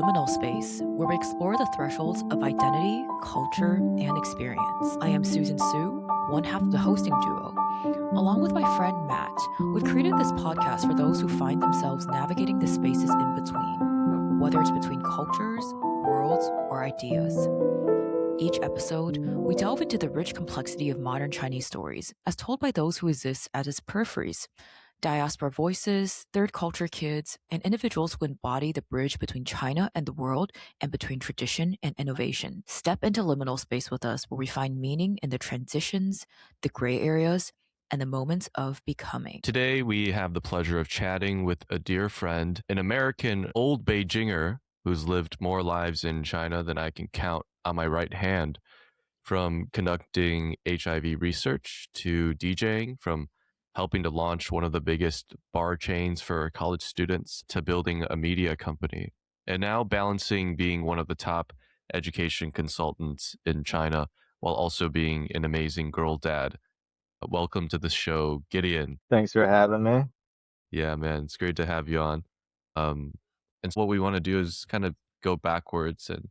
liminal space where we explore the thresholds of identity, culture, and experience. I am Susan Su, one half of the hosting duo. Along with my friend Matt, we've created this podcast for those who find themselves navigating the spaces in between, whether it's between cultures, worlds, or ideas. Each episode, we delve into the rich complexity of modern Chinese stories as told by those who exist at its peripheries. Diaspora voices, third culture kids, and individuals who embody the bridge between China and the world and between tradition and innovation. Step into liminal space with us where we find meaning in the transitions, the gray areas, and the moments of becoming. Today, we have the pleasure of chatting with a dear friend, an American old Beijinger who's lived more lives in China than I can count on my right hand, from conducting HIV research to DJing, from helping to launch one of the biggest bar chains for college students to building a media company, and now balancing being one of the top education consultants in China while also being an amazing girl dad. Welcome to the show, Gideon. Thanks for having me. Yeah, man, it's great to have you on. And so what we want to do is kind of go backwards and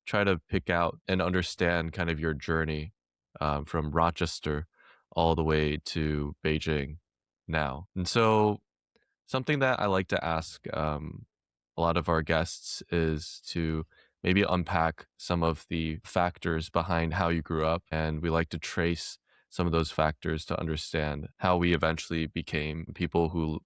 try to pick out and understand kind of your journey from Rochester all the way to Beijing now. And so something that I like to ask a lot of our guests is to maybe unpack some of the factors behind how you grew up. And we like to trace some of those factors to understand how we eventually became people who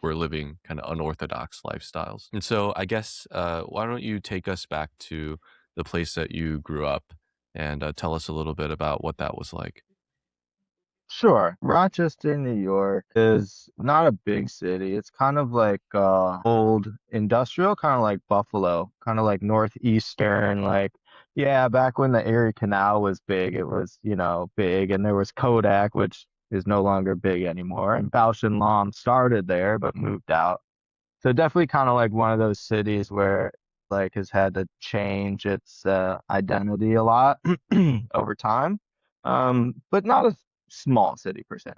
were living kind of unorthodox lifestyles. And so I guess, why don't you take us back to the place that you grew up and tell us a little bit about what that was like. Sure. Rochester, New York is not a big city. It's kind of like old industrial, kind of like Buffalo, kind of like northeastern, back when the Erie Canal was big, it was, big. And there was Kodak, which is no longer big anymore. And Bausch and Lomb started there, but moved out. So definitely kind of like one of those cities where has had to change its identity a lot over time. But not a small city per se.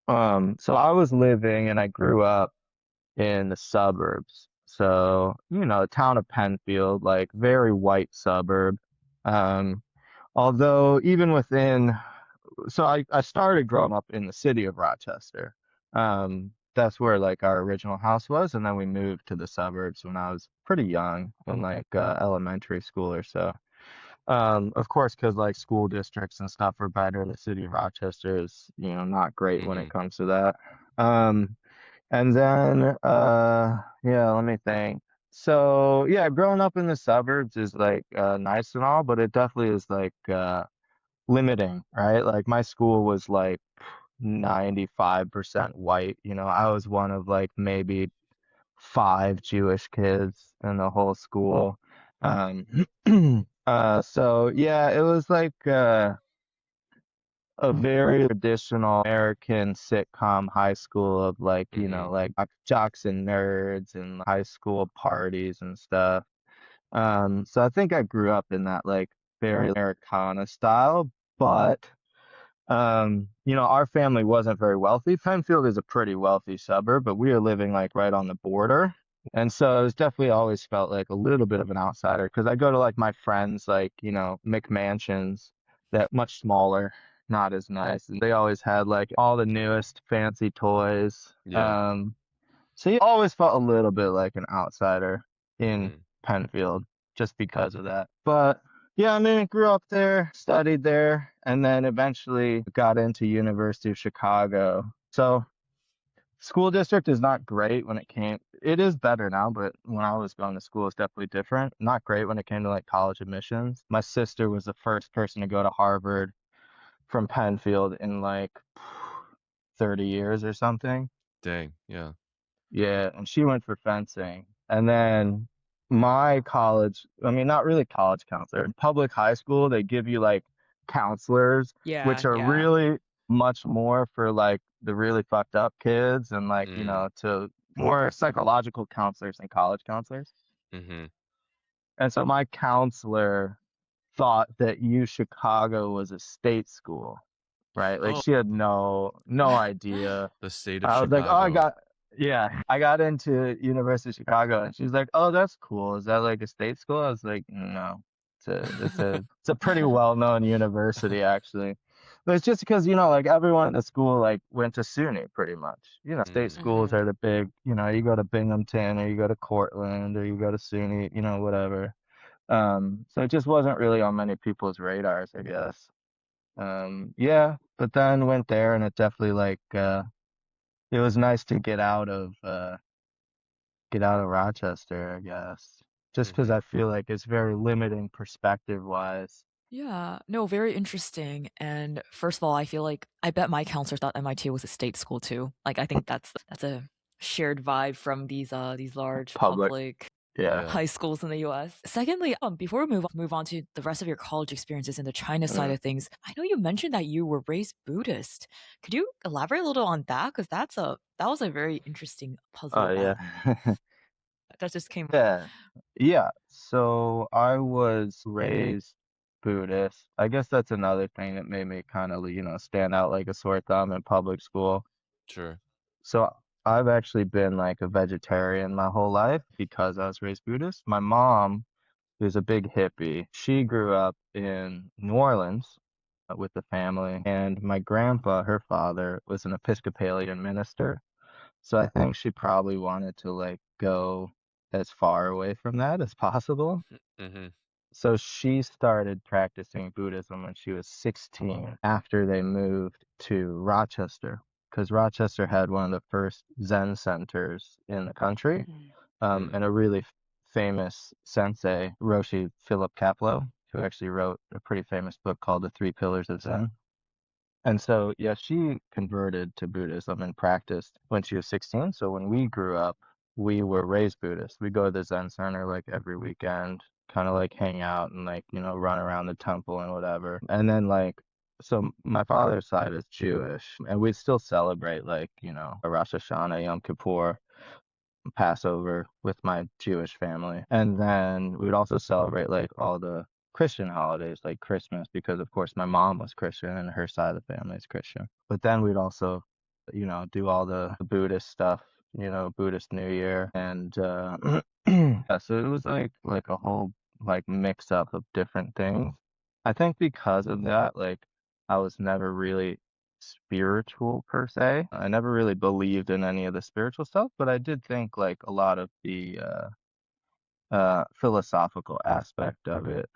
So I was living and I grew up in the suburbs. So, town of Penfield, very white suburb. Although even so I started growing up in the city of Rochester. That's where our original house was, and then we moved to the suburbs when I was pretty young, in elementary school or so. Of course, because school districts and stuff are better. The city of Rochester is, not great when it comes to that. And then, let me think. So yeah, growing up in the suburbs is nice and all, but it definitely is limiting, right? My school was 95% white. I was one of maybe 5 Jewish kids in the whole school. So yeah, it was a very traditional American sitcom high school of jocks and nerds and high school parties and stuff. So I think I grew up in that very Americana style, but our family wasn't very wealthy. Penfield is a pretty wealthy suburb, but we were living right on the border. And so it was definitely always felt like a little bit of an outsider because I go to my friends, McMansions that much smaller, not as nice. And they always had all the newest fancy toys. Yeah. So you always felt a little bit like an outsider in Penfield just because of that. But yeah, I grew up there, studied there, and then eventually got into University of Chicago. So school district is not great when it is better now, but when I was going to school, it's definitely different. Not great when it came to college admissions. My sister was the first person to go to Harvard from Penfield in 30 years or something. Dang, yeah. Yeah, and she went for fencing. And then my college, not really college counselor, in public high school, they give you counselors, which are really much more for the really fucked up kids and to more psychological counselors than college counselors. Mm-hmm. And so my counselor thought that UChicago was a state school, right? She had no idea. The state of I was Chicago. Yeah, I got into University of Chicago, and she's like, "Oh, that's cool. Is that like a state school?" I was like, "No, it's a pretty well-known university actually." But it's just because, like everyone at the school like went to SUNY pretty much. State schools Hmm. are the big, you go to Binghamton or you go to Cortland or you go to SUNY, whatever. So it just wasn't really on many people's radars, I guess. Yeah, but then went there and it definitely like it was nice to get out of Rochester, I guess. Just because Hmm. I feel like it's very limiting perspective wise. Yeah, no, very interesting. And first of all, I feel like I bet my counselor thought MIT was a state school too. Like I think that's a shared vibe from these large Public, public yeah. Yeah. high schools in the US. Secondly, before we move on to the rest of your college experiences in the China side Mm. of things, I know you mentioned that you were raised Buddhist. Could you elaborate a little on that? Because that was a very interesting Oh puzzle yeah. that just came. Yeah. Yeah. So I was raised Buddhist. I guess that's another thing that made me kind of, stand out like a sore thumb in public school. Sure. So I've actually been like a vegetarian my whole life because I was raised Buddhist. My mom, who's a big hippie, she grew up in New Orleans with the family, and my grandpa, her father, was an Episcopalian minister. So I think she probably wanted to like go as far away from that as possible. Hmm. So she started practicing Buddhism when she was 16 after they moved to Rochester, because Rochester had one of the first Zen centers in the country, Mm. and a really famous sensei, Roshi Philip Kapleau, who actually wrote a pretty famous book called The Three Pillars of Zen. And so, yeah, she converted to Buddhism and practiced when she was 16. So when we grew up, we were raised Buddhist. We go to the Zen center like every weekend, kind of like hang out and like, run around the temple and whatever. And then like, so my father's side is Jewish, and we still celebrate like, a Rosh Hashanah, Yom Kippur, Passover with my Jewish family. And then we would also celebrate like all the Christian holidays like Christmas because of course my mom was Christian and her side of the family is Christian. But then we'd also, do all the Buddhist stuff, Buddhist New Year and yeah, so it was like a whole like mix up of different things. I think because of that, like I was never really spiritual per se. I never really believed in any of the spiritual stuff, but I did think like a lot of the philosophical aspect of it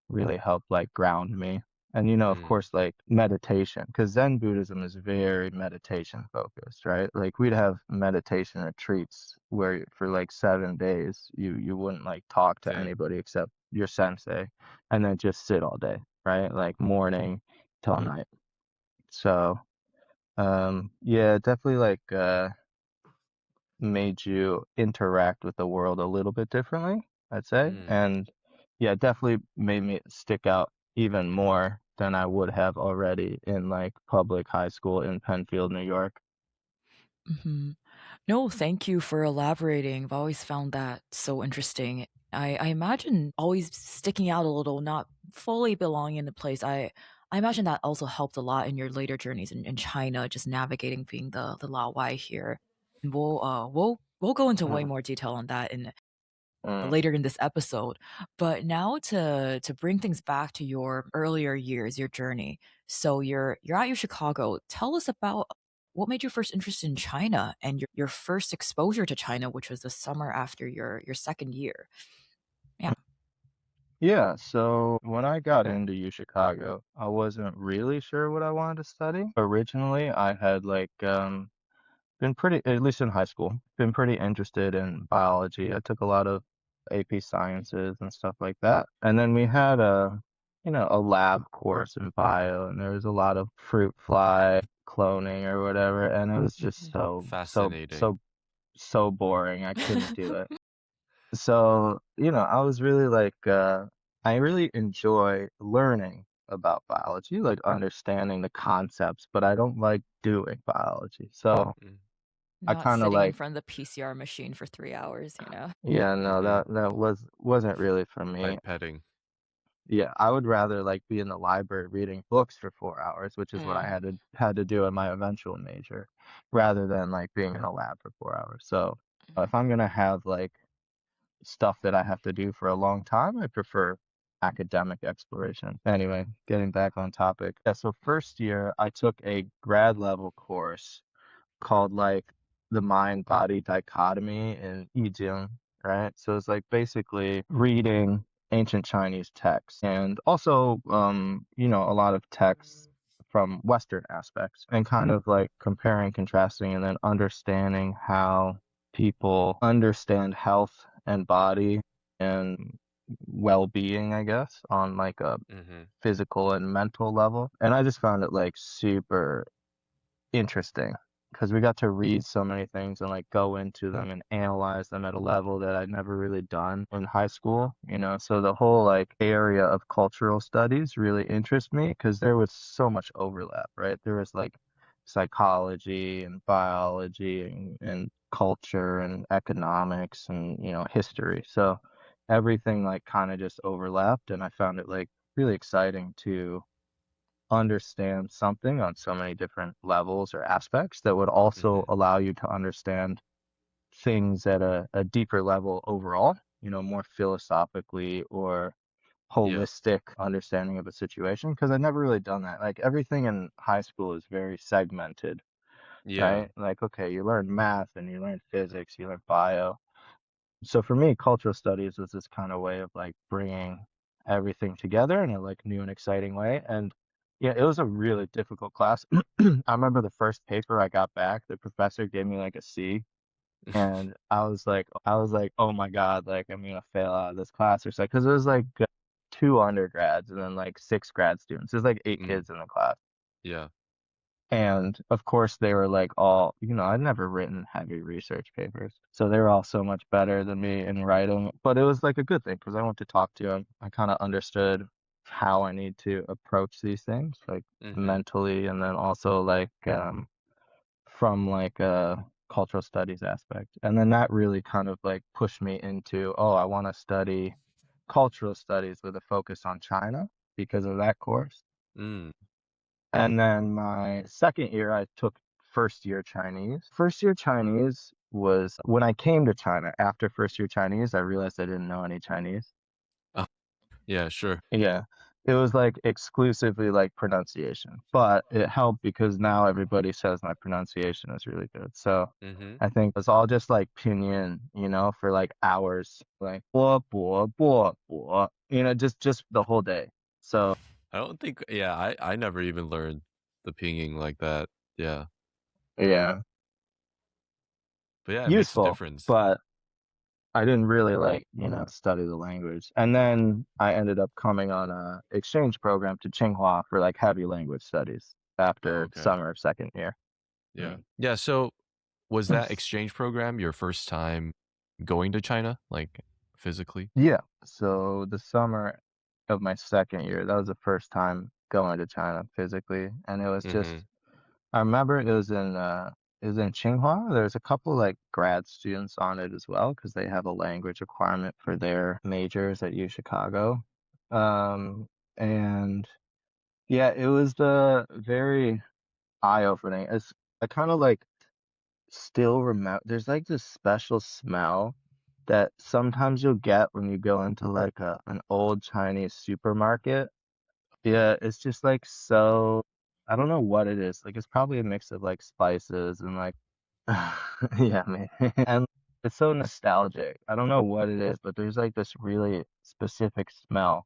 really helped like ground me. And of Mm. course, like meditation, because Zen Buddhism is very meditation focused, right? Like we'd have meditation retreats where for like 7 days you wouldn't like talk to Damn. anybody except your sensei, and then just sit all day, right? Like morning till night. So yeah, definitely like made you interact with the world a little bit differently, I'd say. Mm. And yeah, definitely made me stick out even more than I would have already in like public high school in Penfield, New York. Hmm. No, thank you for elaborating. I've always found that so interesting. I imagine always sticking out a little, not fully belonging in the place. I imagine that also helped a lot in your later journeys in China, just navigating being the Lao Wai here. And we'll go into way Mm, more detail on that in mm. later in this episode. But now to bring things back to your earlier years, your journey. So you're at UChicago. Tell us about what made you first interested in China and your first exposure to China, which was the summer after your second year. Yeah. Yeah, so when I got into UChicago, I wasn't really sure what I wanted to study. Originally, I had like been pretty, at least in high school, been pretty interested in biology. I took a lot of AP sciences and stuff like that. And then we had a lab course in bio, and there was a lot of fruit fly cloning or whatever, and it was just Fascinating. so boring. I couldn't do it. So, I was really like I really enjoy learning about biology, like understanding the concepts, but I don't like doing biology. So Mm. I Not kind of sitting in like, front of the PCR machine for 3 hours. yeah, no, Hmm. that wasn't really for me. Pipetting. Yeah, I would rather like be in the library reading books for 4 hours, which is what I Mm. had to do in my eventual major, rather than like being in a lab for 4 hours. So if I'm gonna have like stuff that I have to do for a long time, I prefer academic exploration. Anyway, getting back on topic. Yeah, so first year I took a grad level course called like the mind body dichotomy in Yijing, right? So it's like basically reading ancient Chinese texts and also a lot of texts from Western aspects and kind of like comparing, contrasting, and then understanding how people understand health and body and well-being, I guess, on like a Mm-hmm. physical and mental level. And I just found it like super interesting because we got to read so many things and like go into them and analyze them at a level that I'd never really done in high school, you know. So the whole like area of cultural studies really interests me because there was so much overlap, right? There was like psychology and biology and culture and economics and, history. So everything like kind of just overlapped and I found it like really exciting to understand something on so many different levels or aspects that would also Mm-hmm. allow you to understand things at a deeper level overall, more philosophically or Yeah. holistic understanding of a situation. Because I've never really done that. Like everything in high school is very segmented, Yeah. right? Like, okay, you learn math and you learn physics, you learn bio, so for me, cultural studies was this kind of way of like bringing everything together in a like new and exciting way. And yeah, it was a really difficult class. I remember the first paper I got back, the professor gave me like a C, and I was like, oh my God, like I'm gonna fail out of this class or something. Because it was like two undergrads and then like six grad students. There's like eight Mm. kids in the class. Yeah. And of course, they were like all, I'd never written heavy research papers. So they were all so much better than me in writing. But it was like a good thing because I went to talk to them. I kind of understood how I need to approach these things, like Mm-hmm. mentally, and then also like from like a cultural studies aspect. And then that really kind of like pushed me into, oh, I want to study cultural studies with a focus on China because of that course. Mm. And then my second year, I took first year Chinese. First year Chinese was when I came to China after first year Chinese, I realized I didn't know any Chinese. Oh, yeah, sure. Yeah. It was like exclusively like pronunciation, but it helped because now everybody says my pronunciation is really good. So Mm-hmm. I think it's all just like pinyin, for like hours, like bo bo bo, just the whole day. So I don't think, yeah, I never even learned the pinging like that. Yeah. yeah, But yeah, it makes a useful, difference. but I didn't really like, study the language. And then I ended up coming on a exchange program to Tsinghua for like heavy language studies Oh, after okay. summer of second year. Yeah. Mm. Yeah. So was that exchange program your first time going to China, like physically? Yeah. So the summer of my second year, that was the first time going to China physically. And it was Mm-hmm. just, I remember it was in Tsinghua. There's a couple like grad students on it as well because they have a language requirement for their majors at UChicago. And yeah, it was very eye-opening. I kind of like still remember there's like this special smell that sometimes you'll get when you go into like an old Chinese supermarket. Yeah, it's just like so I don't know what it is. Like it's probably a mix of like spices and like yeah, man. And it's so nostalgic. I don't know what it is, but there's like this really specific smell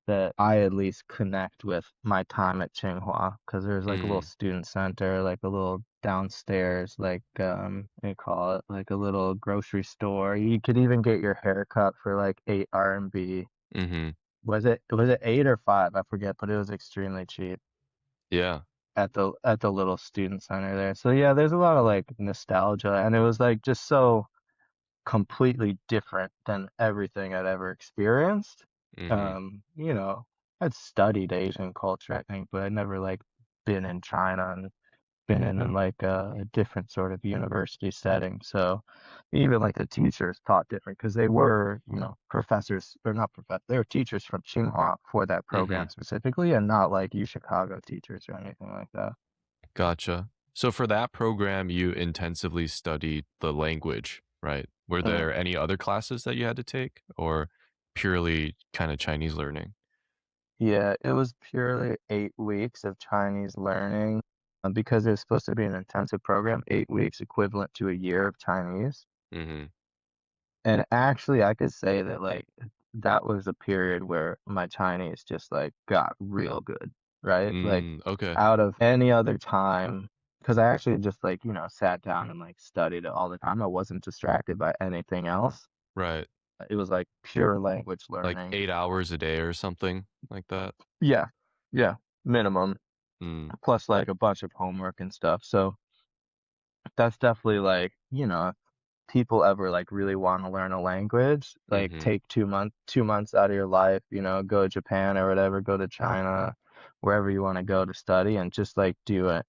that I at least connect with my time at Tsinghua because there's like a little Mm. student center, like a little downstairs, like what do you call it? Like a little grocery store. You could even get your hair cut for like 8 RMB. Mm-hmm. Was it 8 or 5? I forget, but it was extremely cheap Yeah. at the little student center there. So yeah, there's a lot of like nostalgia and it was like just so completely different than everything I'd ever experienced. Mm-hmm. Um, you know, I'd studied Asian culture, I think, but I'd never like been in China and been in like a different sort of university setting. So even like the teachers taught different because they were, professors or not professors, they were teachers from Tsinghua for that Mm-hmm. program specifically, and not like UChicago teachers or anything like that. Gotcha. So for that program, you intensively studied the language, right? Were Mm. there any other classes that you had to take, or purely kind of Chinese learning? Yeah, it was purely 8 weeks of Chinese learning because it was supposed to be an intensive program, 8 weeks equivalent to a year of Chinese. Mm-hmm. And actually, I could say that like that was a period where my Chinese just like got real good, right? Like Okay. out of any other time, because I actually just like, sat down and like studied it all the time. I wasn't distracted by anything else. Right. It was like pure language Like learning. 8 hours a day or something like that. Yeah, yeah, minimum, Mm. plus like a bunch of homework and stuff. So that's definitely like, if people ever like really want to learn a language, like Mm-hmm. take 2 months out of your life, go to Japan or whatever, go to China, wherever you want to go to study, and just like do a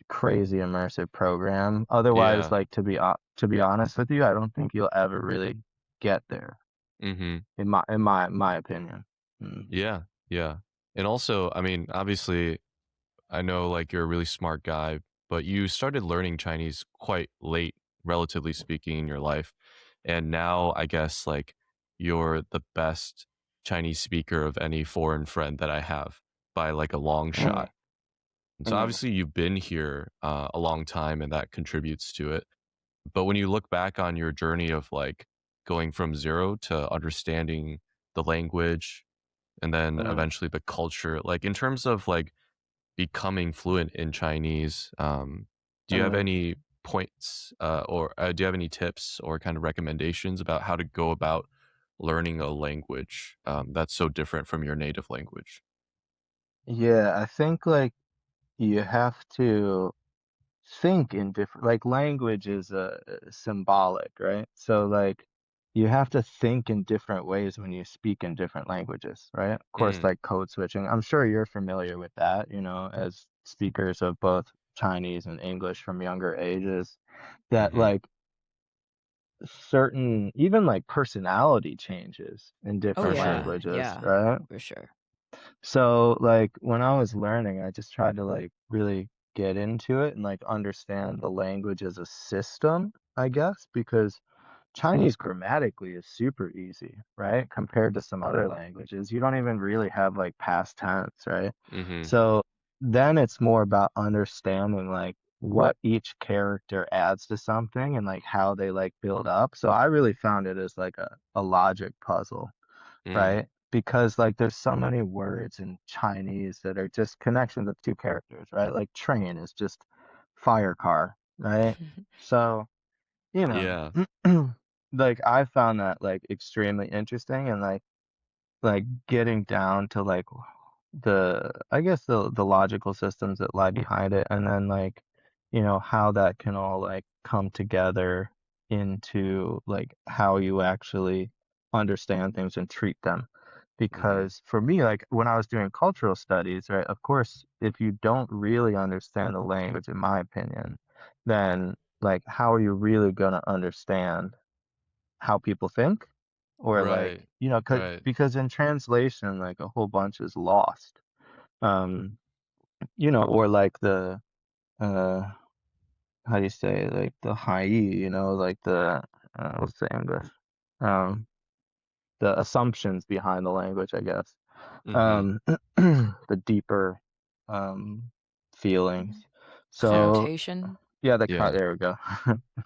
crazy immersive program. Otherwise, Yeah. like to be honest with you, I don't think you'll ever really get there, Mm-hmm. in my opinion. Mm. Yeah. Yeah. And also, I mean, obviously, I know like you're a really smart guy, but you started learning Chinese quite late, relatively speaking, in your life. And now I guess like you're the best Chinese speaker of any foreign friend that I have by like a long Mm. shot. And so Mm. obviously you've been here a long time and that contributes to it. But when you look back on your journey of like going from zero to understanding the language and then Mm. eventually the culture, like in terms of like becoming fluent in Chinese, do you have Mm. any points or do you have any tips or kind of recommendations about how to go about learning a language that's so different from your native language? Yeah, I think like you have to think in different like language is symbolic, right? So like you have to think in different ways when you speak in different languages, right? Of course, Mm, like code switching. I'm sure you're familiar with that, as speakers of both Chinese and English from younger ages, that mm-hmm. like certain even like personality changes in Oh, For different sure. yeah. languages, Yeah, right? for sure. So like when I was learning, I just tried to like really get into it and like understand the language as a system, I guess, because Chinese grammatically is super easy, right? Compared to some other languages. You don't even really have like past tense, right? Mm-hmm. So then it's more about understanding like what each character adds to something and like how they like build up. So I really found it as like a logic puzzle, Mm, right? Because like there's so many words in Chinese that are just connections of two characters, right? Like train is just fire car, right? So, you yeah. know, like I found that like extremely interesting and like getting down to like I guess the logical systems that lie behind it and then like how that can all like come together into like how you actually understand things and treat them Mm-hmm. because for me like when I was doing cultural studies, right, of course if you don't really understand the language in my opinion, then like how are you really going to understand how people think or like Right. Right. because in translation like a whole bunch is lost, um or like the uh how do you say like the high, like the what's the English, um the assumptions behind the language, I guess, Mm-hmm. um the deeper um feelings. So Connotation. yeah, Yeah. there we go.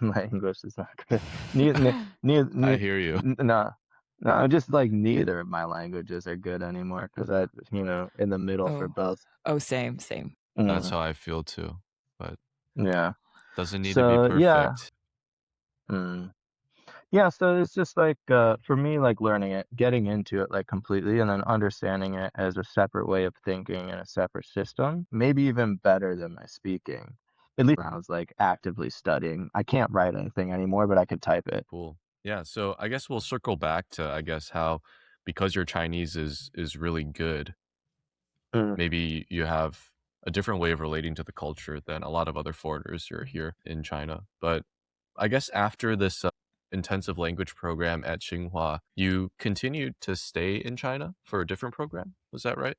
My English is not good. Neither, I neither, hear you. no, no, just like neither of my languages are good anymore because in the middle for Oh, both. oh, same, same. That's Mm, how I feel too. But yeah. doesn't need to be So yeah. perfect. Mm. Yeah, so it's just like for me like learning it, getting into it like completely and then understanding it as a separate way of thinking and a separate system, maybe even better than my speaking. At least when I was like actively studying. I can't write anything anymore, but I could type it. Cool. Yeah. So I guess we'll circle back to I guess how because your Chinese is really good, Mm. maybe you have a different way of relating to the culture than a lot of other foreigners who are here in China. But I guess after this intensive language program at Tsinghua, you continued to stay in China for a different program. Was that right?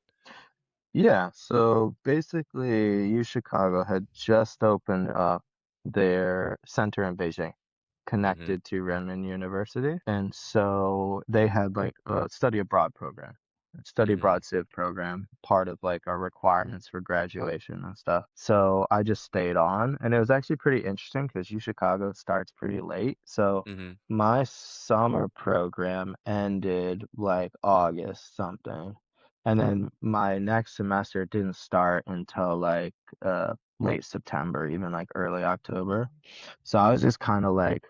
Yeah, so basically, UChicago had just opened up their center in Beijing, Mm-hmm. connected to Renmin University. And so they had like a study abroad program, a study Mm-hmm. abroad civ program, part of like our requirements for graduation and stuff. So I just stayed on, and it was actually pretty interesting because UChicago starts pretty late. So Mm-hmm. my summer program ended like August something. And then my next semester didn't start until like late September, even like early October. So I was just kind of like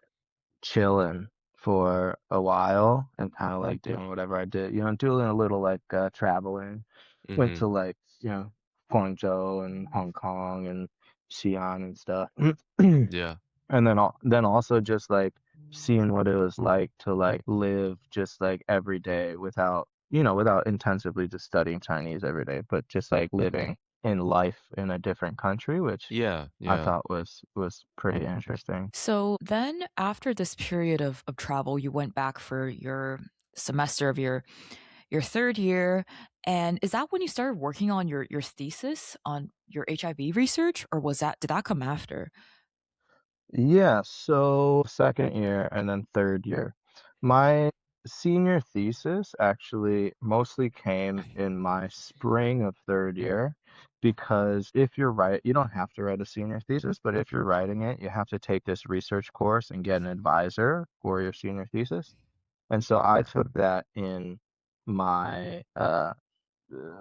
chilling for a while and kind of like doing whatever I did, doing a little like traveling. Went Mm-hmm. to like, Guangzhou and Hong Kong and Xi'an and stuff. Yeah. And then also just like seeing what it was like to like live just like every day without intensively just studying Chinese every day, but just like living in life in a different country, which Yeah. I Yeah. thought was pretty interesting. So then after this period of travel, you went back for your semester of your third year. And is that when you started working on your thesis on your HIV research, or did that come after? Yeah, so second year and then third year. My senior thesis actually mostly came in my spring of third year because if you don't have to write a senior thesis, but if you're writing it, you have to take this research course and get an advisor for your senior thesis. And so I took that in my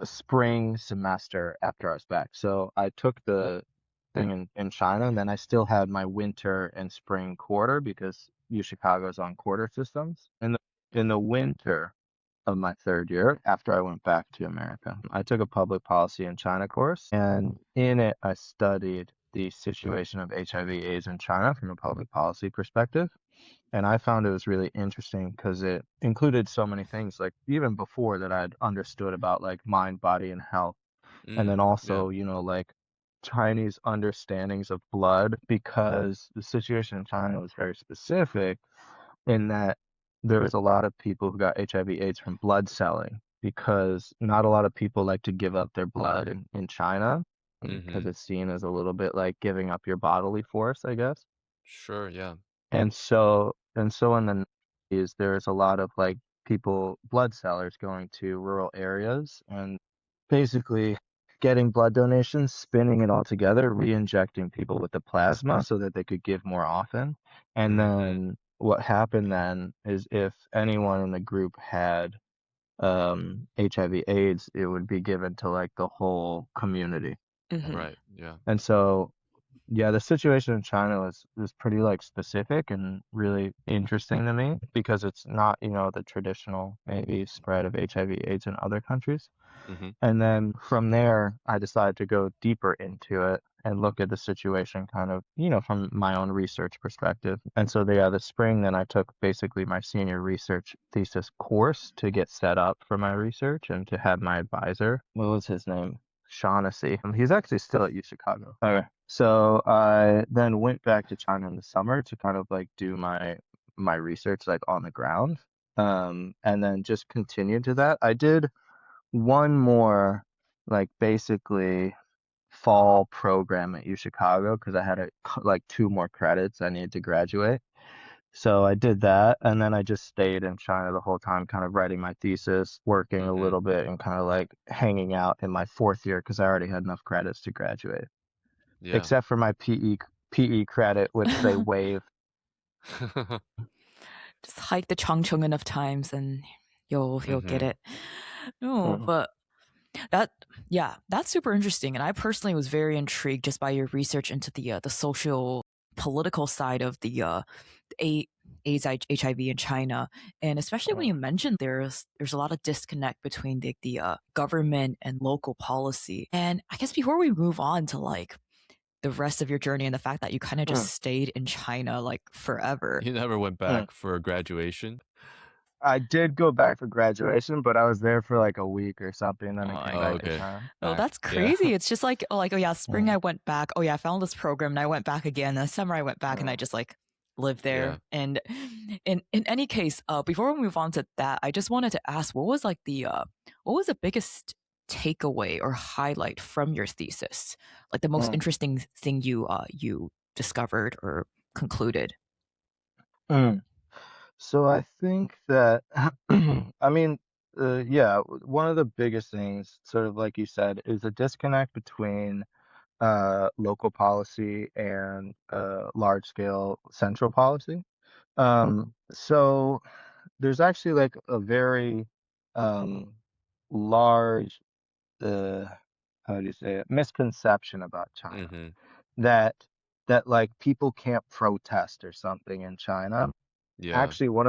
spring semester after I was back. So I took the thing in China, and then I still had my winter and spring quarter because UChicago's on quarter systems. In the winter of my third year, after I went back to America, I took a public policy in China course, and in it I studied the situation of HIV/AIDS in China from a public policy perspective. And I found it was really interesting because it included so many things, like even before that I'd understood about like mind, body, and health. And then Yeah. also, like Chinese understandings of blood, because the situation in China was very specific in that there was a lot of people who got HIV/AIDS from blood selling, because not a lot of people like to give up their blood in China because Mm-hmm. it's seen as a little bit like giving up your bodily force, I guess. Sure. Yeah. And so in the 90s, there's a lot of like people, blood sellers going to rural areas and basically getting blood donations, spinning it all together, re-injecting people with the plasma so that they could give more often. And Mm-hmm. then what happened then is if anyone in the group had HIV/AIDS, it would be given to like the whole community. Hmm. Right. Yeah. And so yeah, the situation in China was pretty like specific and really interesting to me because it's not, the traditional maybe spread of HIV/AIDS in other countries. Mm-hmm. And then from there, I decided to go deeper into it and look at the situation kind of, from my own research perspective. And so yeah, the spring then I took basically my senior research thesis course to get set up for my research and to have my advisor. What was his name? Shaughnessy. He's actually still at UChicago. Okay. So I then went back to China in the summer to kind of like do my research like on the ground. And then just continued to that. I did one more like basically fall program at UChicago because I had like two more credits I needed to graduate. So I did that, and then I just stayed in China the whole time, kind of writing my thesis, working a Mm-hmm. little bit, and kind of like hanging out in my fourth year because I already had enough credits to graduate, Yeah. except for my PE credit, which they waived. Just hike the Chongqing enough times and you'll get Mm-hmm. it. No, Mhm. but that's super interesting. And I personally was very intrigued just by your research into the social political side of the AIDS, HIV in China, and especially when you mentioned there's a lot of disconnect between the government and local policy. And I guess before we move on to like the rest of your journey and the fact that you kind of Mm, just stayed in China like forever. You never went mm. back for graduation? I did go back for graduation, but I was there for like a week or something, and then I came I Oh, back to okay. China. Oh, Back. that's Yeah. crazy. It's just like, oh yeah, spring Mm, I went back. Oh yeah, I found this program and I went back again. And the summer I went back and I mm, just like lived there. Yeah. And in any case, before we move on to that, I just wanted to ask, what was the biggest takeaway or highlight from your thesis? Like the most mm, interesting thing you discovered or concluded? mm. So I think that, I mean, yeah, one of the biggest things, sort of like you said, is a disconnect between local policy and large scale central policy. So there's actually like a very um, large, uh, how do you say it, misconception about China Mm-hmm. that like people can't protest or something in China. Yeah. Actually, one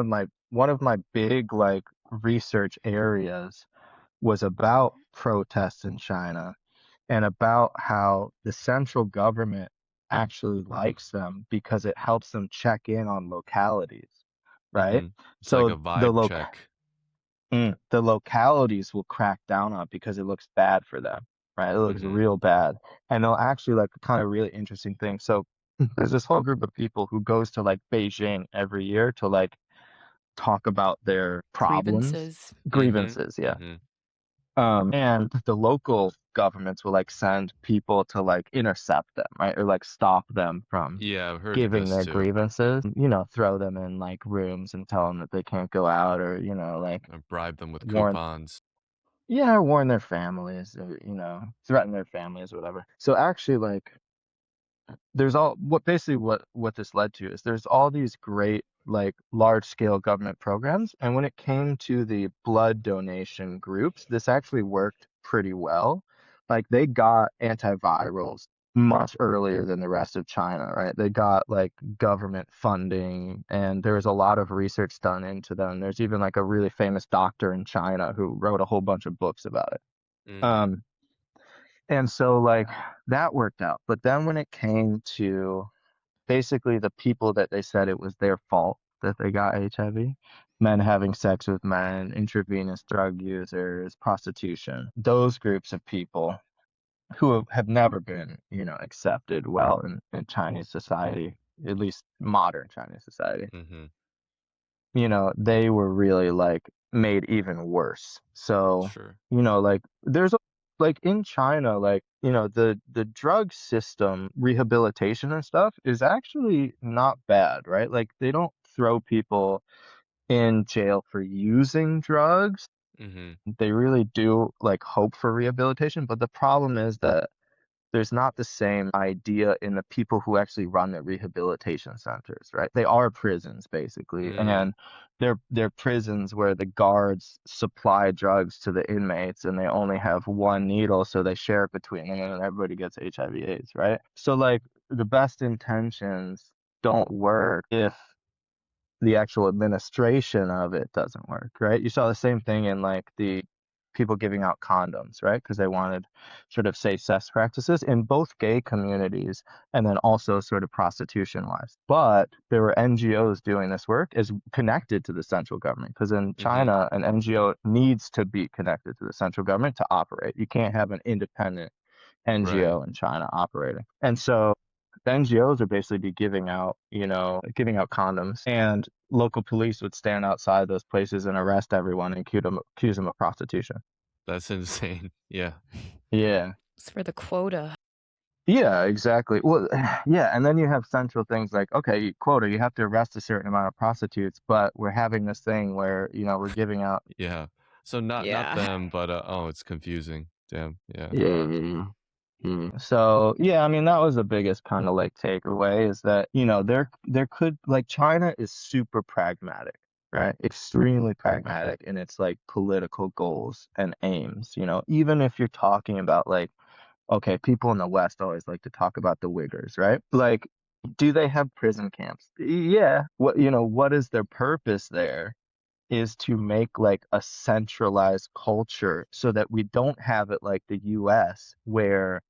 of my big like research areas was about protests in China and about how the central government actually likes them because it helps them check in on localities, right? Mm-hmm. It's like So a vibe check. the localities will crack down on it because it looks bad for them, right? It looks Mm-hmm. real bad. And they'll actually like kind of really interesting thing. So there's this whole group of people who goes to like Beijing every year to like talk about their problems, Grievances. Mm-hmm. grievances, yeah. Mm-hmm. And the local governments will like send people to like intercept them, right? Or like stop them from Yeah, I've heard of giving this their too. grievances, throw them in like rooms and tell them that they can't go out or, like I bribe them with warn, coupons. yeah, warn their families or, threaten their families or whatever. So actually like there's all what basically what this led to is there's all these great like large scale government programs, and when it came to the blood donation groups this actually worked pretty well. Like they got antivirals much earlier than the rest of China, right? They got like government funding and there was a lot of research done into them. There's even like a really famous doctor in China who wrote a whole bunch of books about it. Mm. um and so like that worked out. But then when it came to basically the people that they said it was their fault that they got HIV, men having sex with men, intravenous drug users, prostitution, those groups of people who have never been, accepted well in Chinese society, at least modern Chinese society, Mm-hmm. they were really like made even worse. So, Sure. like like in China, like, the drug system rehabilitation and stuff is actually not bad, right? Like they don't throw people in jail for using drugs. Mm-hmm. They really do like hope for rehabilitation, but the problem is that there's not the same idea in the people who actually run the rehabilitation centers, right? They are prisons basically, Mm. and they're prisons where the guards supply drugs to the inmates, and they only have one needle, so they share it between them, and everybody gets HIV/AIDS, right? So like the best intentions don't work if the actual administration of it doesn't work, right? You saw the same thing in like the people giving out condoms, right? Because they wanted sort of safe sex practices in both gay communities and then also sort of prostitution wise. But there were NGOs doing this work is connected to the central government because in Mm-hmm. China, an NGO needs to be connected to the central government to operate. You can't have an independent Right. NGO in China operating. And so the NGOs would basically be giving out condoms, and local police would stand outside those places and arrest everyone and accuse them of prostitution. That's insane. Yeah. Yeah. It's for the quota. Yeah, exactly. Well, yeah, and then you have central things like, okay, quota, you have to arrest a certain amount of prostitutes, but we're having this thing where, we're giving out. Yeah. So not Yeah. them, but oh, it's confusing. Damn. Yeah. Yeah. So yeah, I mean that was the biggest kind of like takeaway is that there could like China is super pragmatic, right? Extremely pragmatic in its like political goals and aims. Even if you're talking about like okay, people in the West always like to talk about the Uyghurs, right? Like, do they have prison camps? Yeah. What is their purpose there? Is to make like a centralized culture so that we don't have it like the US where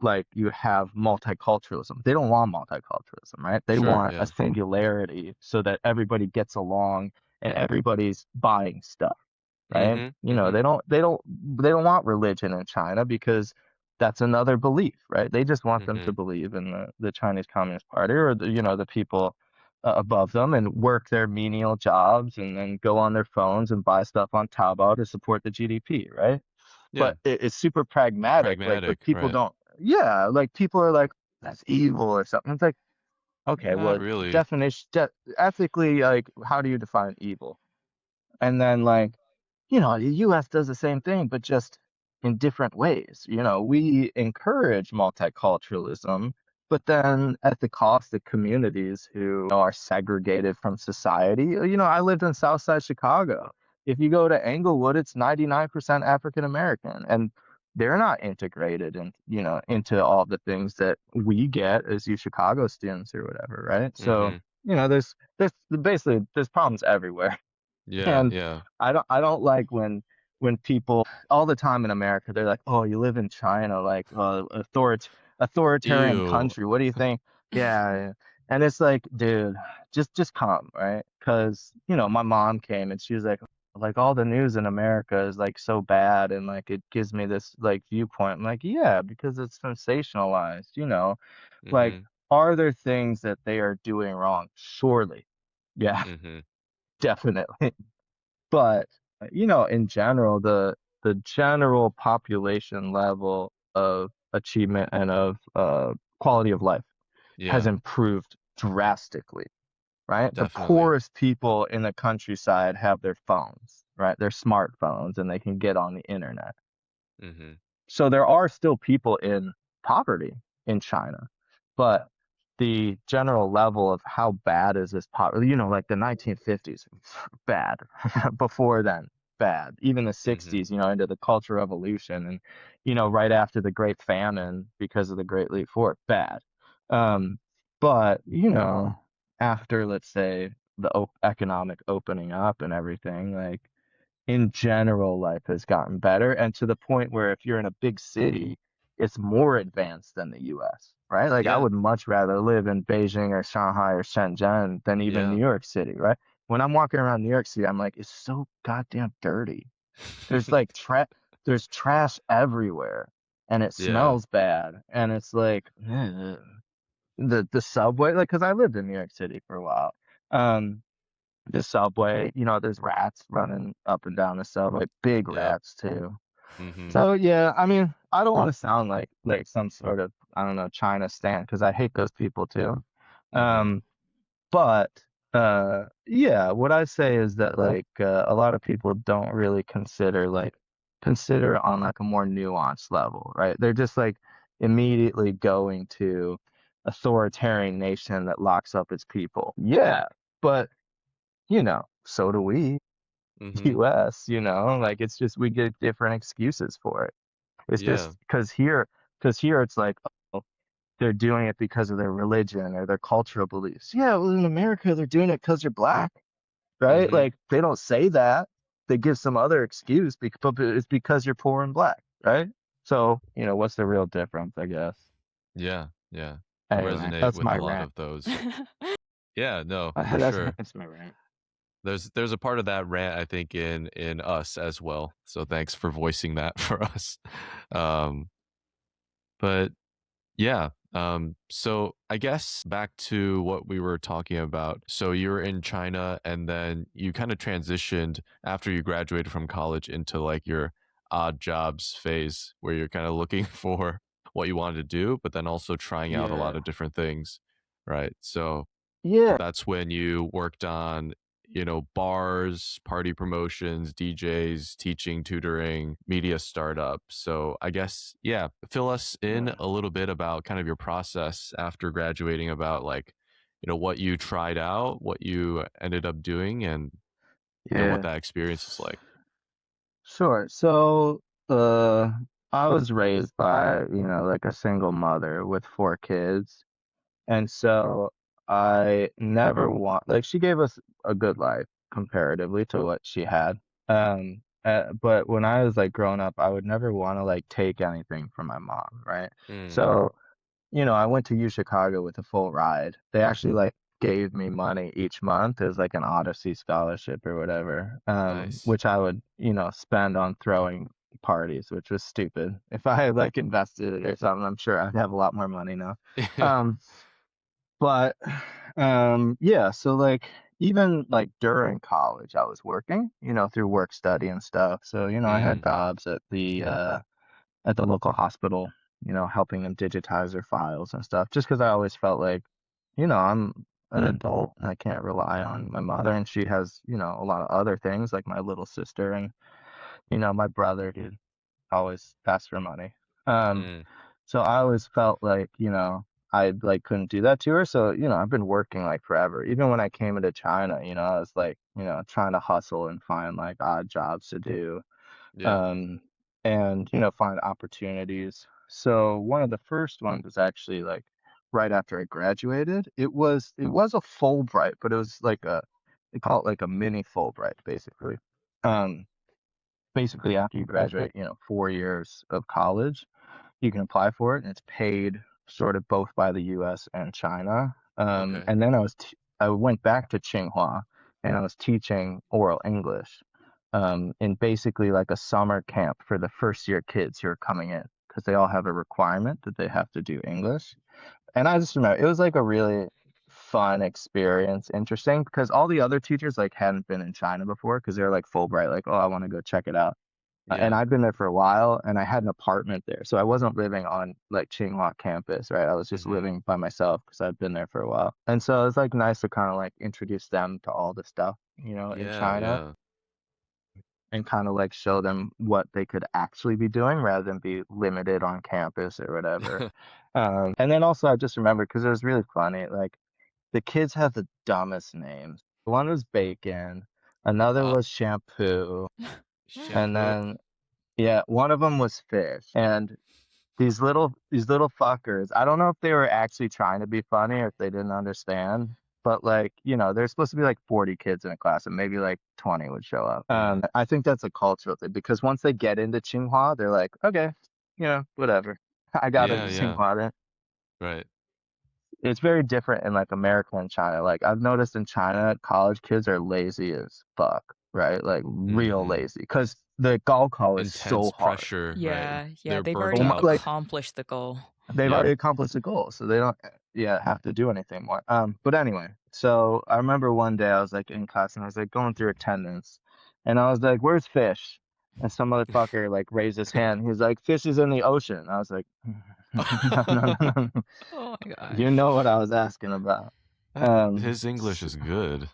like you have multiculturalism. They don't want multiculturalism, right? They Sure. want a Yeah. singularity so that everybody gets along and everybody's buying stuff, right? Mm-hmm. Mm-hmm. They don't want religion in China because that's another belief, right? They just want them to believe in the Chinese Communist Party or the people above them and work their menial jobs and then go on their phones and buy stuff on Taobao to support the GDP, right? Yeah. But it's super pragmatic. Like people right? don't, yeah, like people are like, that's evil or something. It's like, okay, Not well, really. ethically, like, how do you define evil? And then, like, the US does the same thing, but just in different ways. We encourage multiculturalism, but then at the cost of communities who are segregated from society. I lived in Southside Chicago. If you go to Englewood, it's 99% African American, and they're not integrated into all the things that we get as UChicago students or whatever, right? So, Mm-hmm. there's basically there's problems everywhere. Yeah. And Yeah. I don't like when people all the time in America they're like, oh, you live in China, like authoritarian Ew. country. What do you think? Yeah, yeah. And it's like, dude, just come, right? Because my mom came and she was like all the news in America is like so bad and like it gives me this like viewpoint. I'm like, yeah, because it's sensationalized. Like, Mm-hmm. are there things that they are doing wrong? Surely, yeah, Mm-hmm. definitely. But in general, the general population level of achievement and of quality of life has Yeah. improved drastically, right? The Definitely. poorest people in the countryside have their phones, right? Their smartphones, and they can get on the internet. Mm-hmm. So there are still people in poverty in China, but the general level of how bad is this poverty, like the 1950s, bad. Before then, bad. Even the Mm-hmm. 60s, into the Cultural Revolution and, right after the Great Famine because of the Great Leap Forward, bad. Um, but, after, let's say, the economic opening up and everything, like, in general, life has gotten better, and to the point where if you're in a big city, it's more advanced than the US, right? Like I Yeah. would much rather live in Beijing or Shanghai or Shenzhen than even Yeah. New York City, right? When I'm walking around New York City, I'm like, it's so goddamn dirty. There's like there's trash everywhere and it Yeah. smells bad and it's like ugh. The subway, like, because I lived in New York City for a while. Um, the subway, there's rats running up and down the subway, big Yep. rats too. Mm-hmm. So yeah, I mean, I don't want to sound like some sort of, I don't know, China stan because I hate those people too. Mm-hmm. Um, but yeah, what I say is that like a lot of people don't really consider on like a more nuanced level, right? They're just like immediately going to authoritarian nation that locks up its people. Yeah, but so do we, Mm-hmm. US, like it's just we get different excuses for it. It's Yeah. just because here it's like, oh, they're doing it because of their religion or their cultural beliefs. Yeah, well, in America, they're doing it because they're black, right? Mm-hmm. Like they don't say that. They give some other excuse, but it's because you're poor and black, right? So, what's the real difference, I guess? Yeah. Yeah. Anyway, Resonate that's with a my lot rant. of those. Yeah, no, for That's sure. that's my rant. There's a part of that rant I think in us as well. So thanks for voicing that for us. Um, but yeah, so I guess back to what we were talking about. So you were in China and then you kind of transitioned after you graduated from college into like your odd jobs phase where you're kind of looking for what you wanted to do, but then also trying out a lot Yeah. of different things, right? So Yeah. that's when you worked on, bars, party promotions, DJs, teaching, tutoring, media startup. So I guess, yeah, fill us in Yeah. a little bit about kind of your process after graduating, about like, what you tried out, what you ended up doing, and, what Yeah. that experience is like. Sure. So, I was raised by, like a single mother with four kids. And so I never like she gave us a good life comparatively to what she had. But when I was like growing up, I would never want to like take anything from my mom, right? Mm, So, I went to UChicago with a full ride. They actually like gave me money each month as like an Odyssey scholarship or whatever, Nice. which I would, spend on throwing parties, which was stupid. If I had like invested it or something, I'm sure I'd have a lot more money now. Um, but yeah, so like even like during college, I was working, through work study and stuff. So, I had jobs at the local hospital, helping them digitize their files and stuff, just because I always felt like, I'm an adult and I can't rely on my mother, and she has, a lot of other things like my little sister and, my brother who always asked for money. Mm. So I always felt like, I like couldn't do that to her. So, I've been working like forever. Even when I came into China, I was like, trying to hustle and find like odd jobs to do. Yeah. And find opportunities. So one of the first ones was actually like right after I graduated. It was a Fulbright, but it was like they call it like a mini Fulbright, basically. Um, Basically after you graduate, 4 years of college, you can apply for it, and it's paid sort of both by the U.S. and China. Okay. And then I went back to Tsinghua, and I was teaching oral English in basically like a summer camp for the first year kids who are coming in, because they all have a requirement that they have to do English. And I just remember it was like a really fun experience, interesting, because all the other teachers like hadn't been in China before, because they're like Fulbright, like, oh, I want to go check it out. And Yeah. I'd been there for a while, and I had an apartment there. So I wasn't living on like Tsinghua campus, right? I was just living by myself because I'd been there for a while. And so it's like nice to kind of like introduce them to all the stuff, in Yeah. China, Yeah. and kind of like show them what they could actually be doing rather than be limited on campus or whatever. And then also I just remember, because it was really funny, like the kids have the dumbest names. One was Bacon, another was Shampoo, and Shampoo. then yeah, one of them was Fish. And these little fuckers, I don't know if they were actually trying to be funny or if they didn't understand, but like, there's supposed to be like 40 kids in a class and maybe like 20 would show up. I think that's a cultural thing, because once they get into Tsinghua, they're like, okay, whatever. I got into Yeah. Yeah. Tsinghua then. Right. It's very different in like America and China. Like I've noticed in China, college kids are lazy as fuck, right? Like real lazy, because the Gaokao is so Intense hard. pressure. Right. Yeah, They're they've burnt already Oh my, out. like accomplished the goal. they've Yeah. already accomplished the goal, so they don't, have to do anything more. But anyway, so I remember one day I was like in class and I was like going through attendance, and I was like, "Where's Fish?" And some motherfucker like raised his hand. He was like, "Fish is in the ocean." I was like, "No, no, no, no. Oh my You gosh. know what I was asking about." His English is good.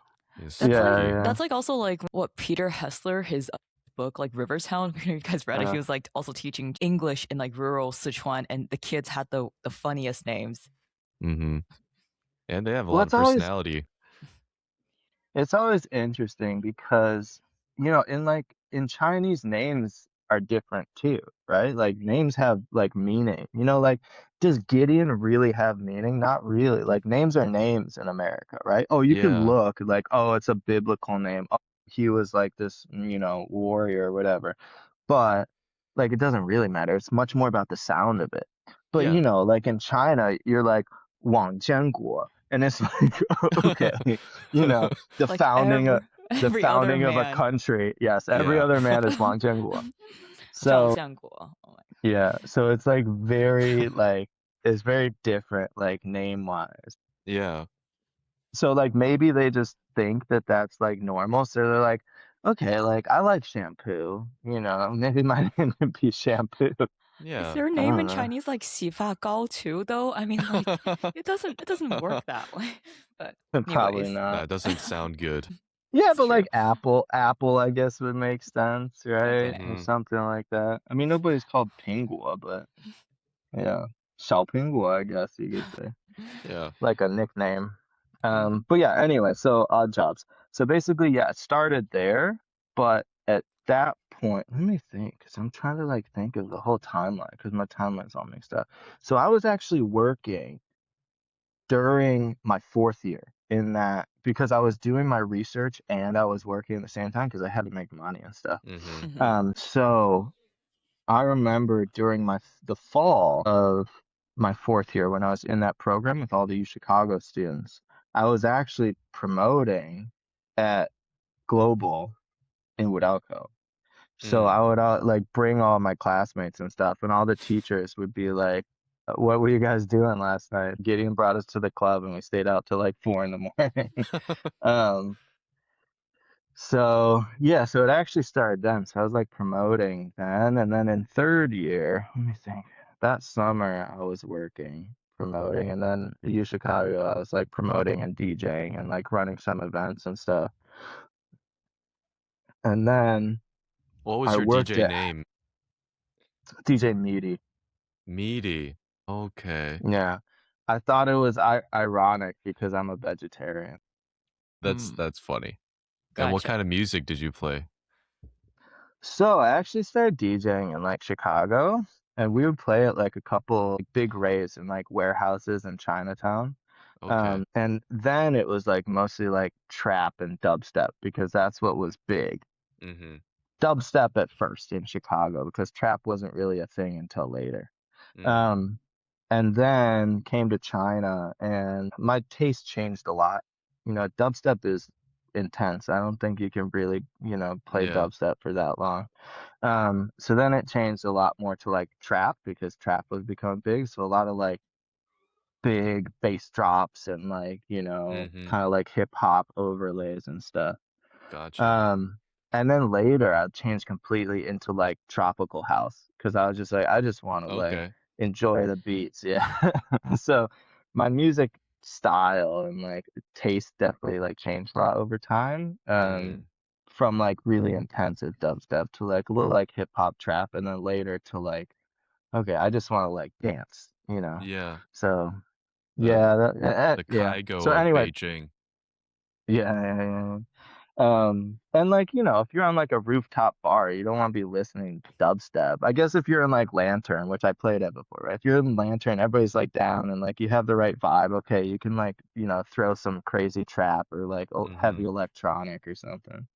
It's That's like tricky. that's like also like what Peter Hessler, his book like Riverstown, you guys read it. He was like also teaching English in like rural Sichuan, and the kids had the funniest names. Mm-hmm. And they have a Well, lot of personality. it's always interesting because, in Chinese, names are different too, right? Like names have like meaning. Like does Gideon really have meaning? Not really. Like names are names in America, right? Oh, you could Yeah. look like, oh, it's a biblical name. Oh, he was like this, warrior or whatever. But like it doesn't really matter. It's much more about the sound of it. But Yeah. like in China, you're like Wang Jianguo, and it's like okay, the Like founding of every other a man. country. Yes, every Yeah. other man is Wang Jianguo. Zhao So Jianguo. Oh my. yeah, so it's like very like it's very different like name wise. Yeah. So like maybe they just think that that's like normal. So they're like, okay, like I like shampoo, maybe my name would be Shampoo. Is Yeah. their I name don't in know. Chinese like 洗发膏 too though? I mean like it doesn't work that way. But Probably anyways. not. That doesn't sound good. Yeah, It's but true. like Apple, I guess would make sense, right? Okay. Or something like that. I mean, nobody's called Pingua, but yeah, 小苹果, I guess you could say, Yeah. like a nickname. But yeah, anyway, so odd jobs. So basically, yeah, it started there, but at that point, let me think, because I'm trying to like think of the whole timeline, because my timeline's all mixed up. So I was actually working during my fourth year in that, because I was doing my research and I was working at the same time because I had to make money and stuff. Mm-hmm. So I remember during the fall of my fourth year when I was in that program with all the UChicago students, I was actually promoting at Global in Woodalco. So I would like bring all my classmates and stuff, and all the teachers would be like, "What were you guys doing last night?" Gideon brought us to the club, and we stayed out till like 4 in the morning. um, so yeah, so it actually started then. So I was like promoting then, and then in third year, let me think. That summer I was working promoting, and then at UChicago I was like promoting and DJing and like running some events and stuff. And then What was I your worked DJ at name? DJ Meaty. Meaty. Okay. Yeah. I thought it was ironic because I'm a vegetarian. That's funny. And what Gotcha. kind of music did you play? So I actually started DJing in like Chicago, and we would play at like a couple like, big raves in like warehouses in Chinatown. Okay. And then it was like mostly like trap and dubstep because that's what was big. Mm-hmm. Dubstep at first in Chicago because trap wasn't really a thing until later. Um, and then came to China, and my taste changed a lot. Dubstep is intense. I don't think you can really, play Yeah. dubstep for that long. So then it changed a lot more to like trap because trap was becoming big. So a lot of like big bass drops and like, Mm-hmm. kind of like hip hop overlays and stuff. Gotcha. And then later I changed completely into like tropical house because I was just like, I just want to like Okay. enjoy the beats. Yeah. So my music style and like taste definitely like changed a lot over time. From like really intensive dubstep to like a little like hip hop trap, and then later to like, okay, I just want to like dance. Yeah. So The yeah, the yeah. Kaigo So of anyway, Beijing. yeah. And like, if you're on like a rooftop bar, you don't want to be listening to dubstep. I guess if you're in like Lantern, which I played at before, right? If you're in Lantern, everybody's like down and like you have the right vibe. Okay, you can like, throw some crazy trap or like Mm-hmm. heavy electronic or something.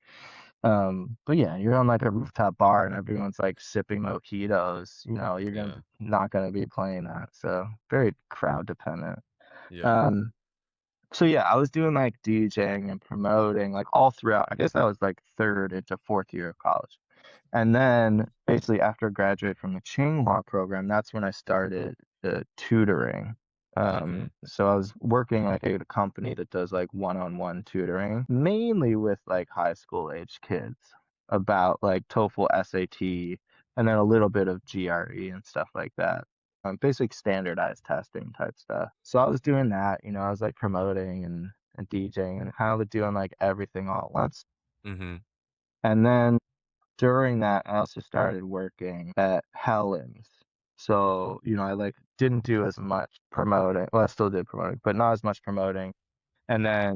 But yeah, you're on like a rooftop bar and everyone's like sipping mojitos, you're gonna Yeah. not gonna be playing that. So very crowd dependent. Yeah. Um, so yeah, I was doing like DJing and promoting like all throughout. I guess I was like third into fourth year of college. And then basically after I graduated from the Tsinghua program, that's when I started tutoring. Mm-hmm. So I was working like at a company that does like one-on-one tutoring, mainly with like high school age kids about like TOEFL, SAT, and then a little bit of GRE and stuff like that. Basic standardized testing type stuff. So I was doing that, I was like promoting and DJing and kind of doing like everything all at once. Mm-hmm. And then during that, I also started working at Helen's. So, I like didn't do as much promoting. Well, I still did promoting, but not as much promoting. And then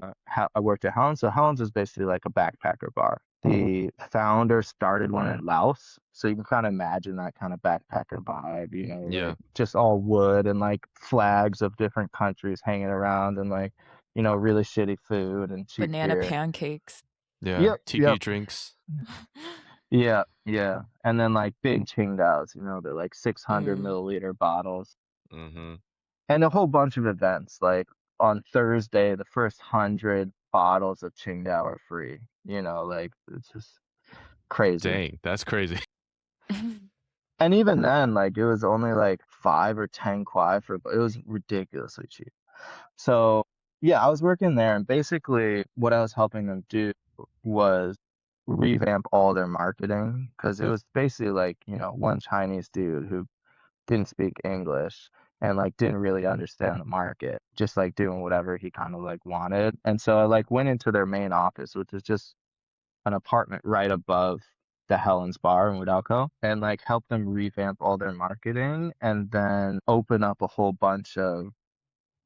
I worked at Helen's. So Helen's is basically like a backpacker bar. The founder started one in Laos. So you can kind of imagine that kind of backpacker vibe, Yeah. like just all wood and like flags of different countries hanging around and like, really shitty food and cheap Banana beer. pancakes. Yeah. Yep, Tiki yep. drinks. Yeah, yeah. And then like big Qingdaos, they're like 600 Mm. milliliter bottles. Mm-hmm. And a whole bunch of events. Like on Thursday, the first 100 bottles of Qingdao are free. Like it's just crazy. Dang, that's crazy. And even then, like it was only like 5 or 10 kwai it was ridiculously cheap. So yeah, I was working there, and basically what I was helping them do was revamp all their marketing because it was basically like, one Chinese dude who didn't speak English and like didn't really understand the market, just like doing whatever he kind of like wanted. And so I like went into their main office, which is just an apartment right above the Helen's Bar in Woodalco, and like help them revamp all their marketing and then open up a whole bunch of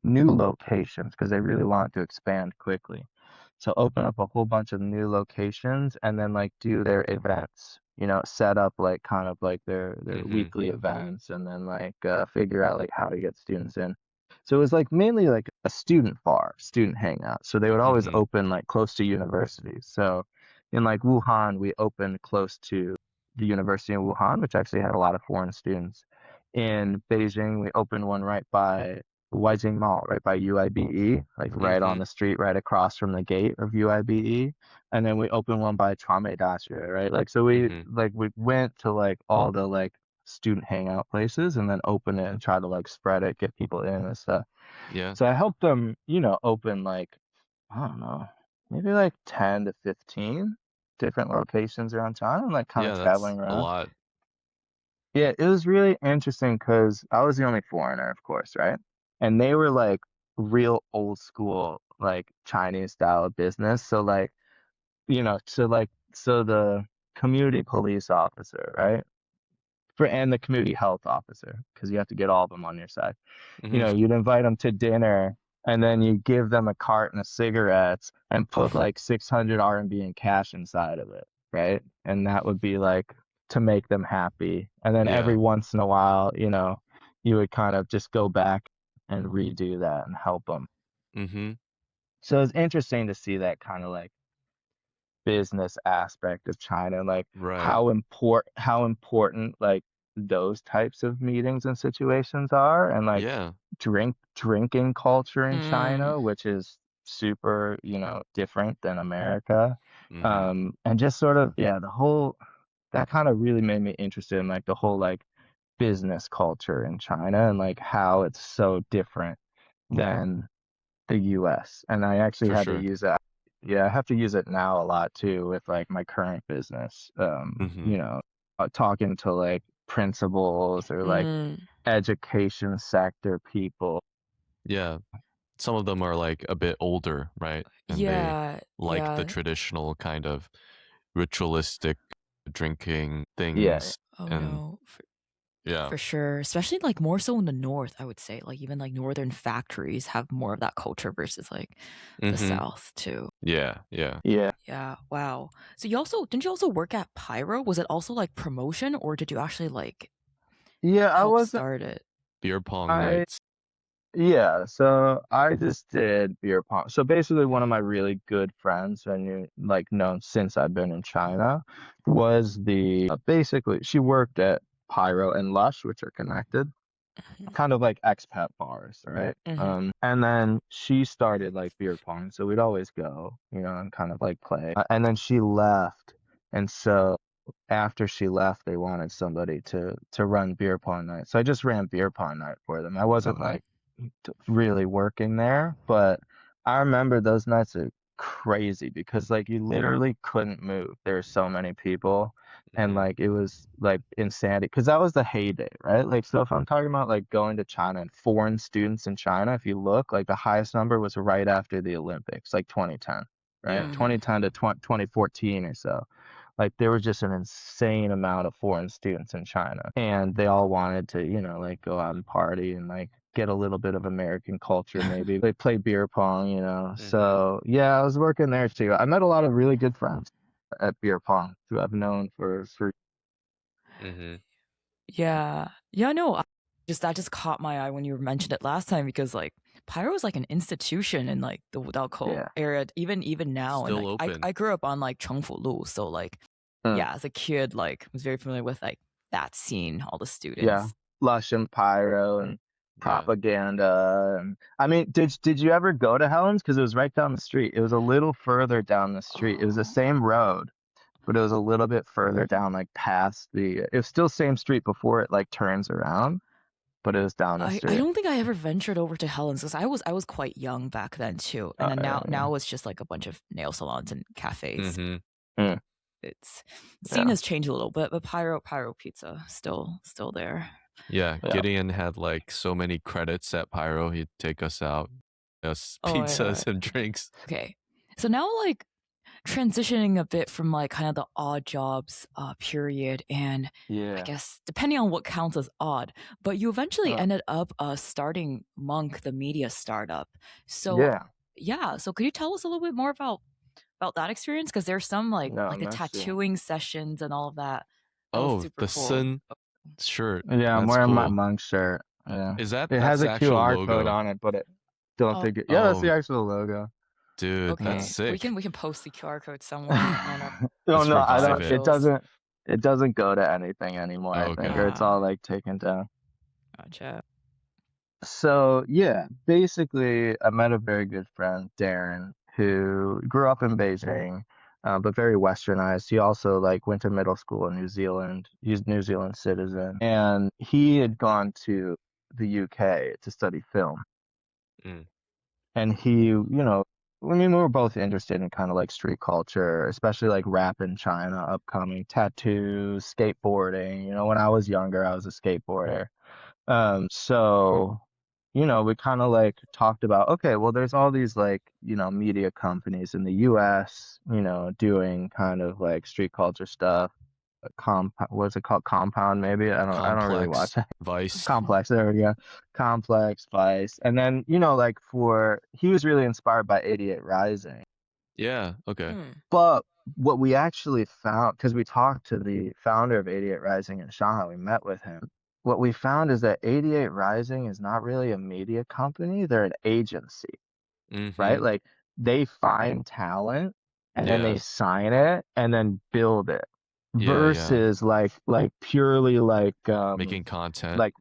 new locations because they really wanted to expand quickly. So open up a whole bunch of new locations and then like do their events, set up like kind of like their Mm-hmm. weekly events and then like figure out like how to get students in. So it was like mainly like a student bar, student hangout. So they would always Mm-hmm. open like close to universities. So in like Wuhan, we opened close to the University in Wuhan, which actually had a lot of foreign students. In Beijing, we opened one right by Beijing Mall, right by UIBE, like right on the street, right across from the gate of UIBE. And then we opened one by Chame Dashi, right? Like, so we went to like all the like student hangout places and then open it and try to like spread it, get people in and stuff. Yeah. So I helped them, open like, I don't know, maybe like 10 to 15 different locations around town and like kind Yeah, of that's traveling a around. lot. Yeah, it was really interesting because I was the only foreigner, of course, right? And they were like real old school, like Chinese style of business. So like, so the community police officer, right? And the community health officer, because you have to get all of them on your side. You'd invite them to dinner and then you give them a carton of cigarettes and put like 600 RMB in cash inside of it, right? And that would be like to make them happy. And then every Yeah. once in a while, you would kind of just go back and redo that and help them. Mm-hmm. So it's interesting to see that kind of like business aspect of China, like Right. how important like those types of meetings and situations are, and like Yeah. drinking culture in China, which is super, different than America. Mm-hmm. And just sort of, that kind of really made me interested in like the whole like business culture in China and like how it's so different than the US. And I actually For had to sure. use that. Yeah, I have to use it now a lot too with like my current business. Mm-hmm. Talking to like principals or like education sector people. Yeah. Some of them are like a bit older, right? And they like the traditional kind of ritualistic drinking Yeah. things. Oh And no. yeah. For sure. Especially like more so in the north, I would say. Like even like northern factories have more of that culture versus like the Mm-hmm. south too. Yeah. Yeah. Yeah. Yeah. Wow. So didn't you also work at Pyro? Was it also like promotion or did you actually like Yeah, help start it? Beer pong nights. So I just did beer pong. So basically one of my really good friends who I knew like known since I've been in China was basically she worked at Pyro and Lush, which are connected, kind of like expat bars, right? And then she started like beer pong, so we'd always go, and kind of like play. And then she left, and so after she left, they wanted somebody to run beer pong night. So I just ran beer pong night for them. I wasn't like really working there, but I remember those nights are crazy because like you literally couldn't move. There were so many people and like it was like insanity because that was the heyday, right? Like so if I'm talking about like going to China and foreign students in China, if you look, like the highest number was right after the Olympics, like 2010, right? Yeah. 2010 to 2014 or so. Like there was just an insane amount of foreign students in China and they all wanted to, like go out and party and like get a little bit of American culture maybe. They play beer pong. So yeah, I was working there too. I met a lot of really good friends at beer pong who I've known for Yeah. Yeah, no. That just caught my eye when you mentioned it last time because like Pyro is like an institution in like the Wudao area even now. Still and like open. I grew up on like Chengfu Lu, so like as a kid like was very familiar with like that scene, all the students. Yeah. Lush and Pyro and propaganda. And I mean, did you ever go to Helen's? Because it was right down the street. It was a little further down the street. It was the same road, but it was a little bit further down, like past it was still same street before it like turns around, but it was down the street. I don't think I ever ventured over to Helen's because I was quite young back then too. And then now it's just like a bunch of nail salons and cafes. It's scene has changed a little bit, but Pyro Pizza still there. Yeah, Gideon had like so many credits at Pyro. He'd take us out, pizzas and drinks. Okay, so now like transitioning a bit from like kind of the odd jobs period, and I guess depending on what counts as odd, but you eventually ended up starting Monk, the media startup. So so could you tell us a little bit more about that experience? Because there's some like the tattooing sessions and all of that. Oh, super the cool. Sun shirt. Yeah, I'm wearing my Monk shirt. Yeah. Is that it has a QR logo? code on it, but it don't think it. Yeah, that's the actual logo. Dude, that's sick. We can post the QR code somewhere on our. No, I don't. It doesn't go to anything anymore. I think, or it's all like taken down. Gotcha. So yeah, basically, I met a very good friend, Darren, who grew up in Beijing, but very westernized. He also like went to middle school in New Zealand. He's a New Zealand citizen, and he had gone to the UK to study film. Mm. And I mean, we were both interested in kind of like street culture, especially like rap in China, upcoming tattoos, skateboarding. When I was younger, I was a skateboarder. So, we kind of like talked about, okay, well, there's all these like, media companies in the US, doing kind of like street culture stuff. What's it called? Compound, maybe? I don't really Complex, watch that. Vice. Complex, there we go. Complex, Vice. And then, like he was really inspired by 88 Rising. Yeah. Okay. But what we actually found, because we talked to the founder of 88 Rising in Shanghai, we met with him. What we found is that 88 Rising is not really a media company, they're an agency, right? Mm-hmm. Like they find talent and then Yeah. they sign it and then build it Yeah. versus like purely Making content, like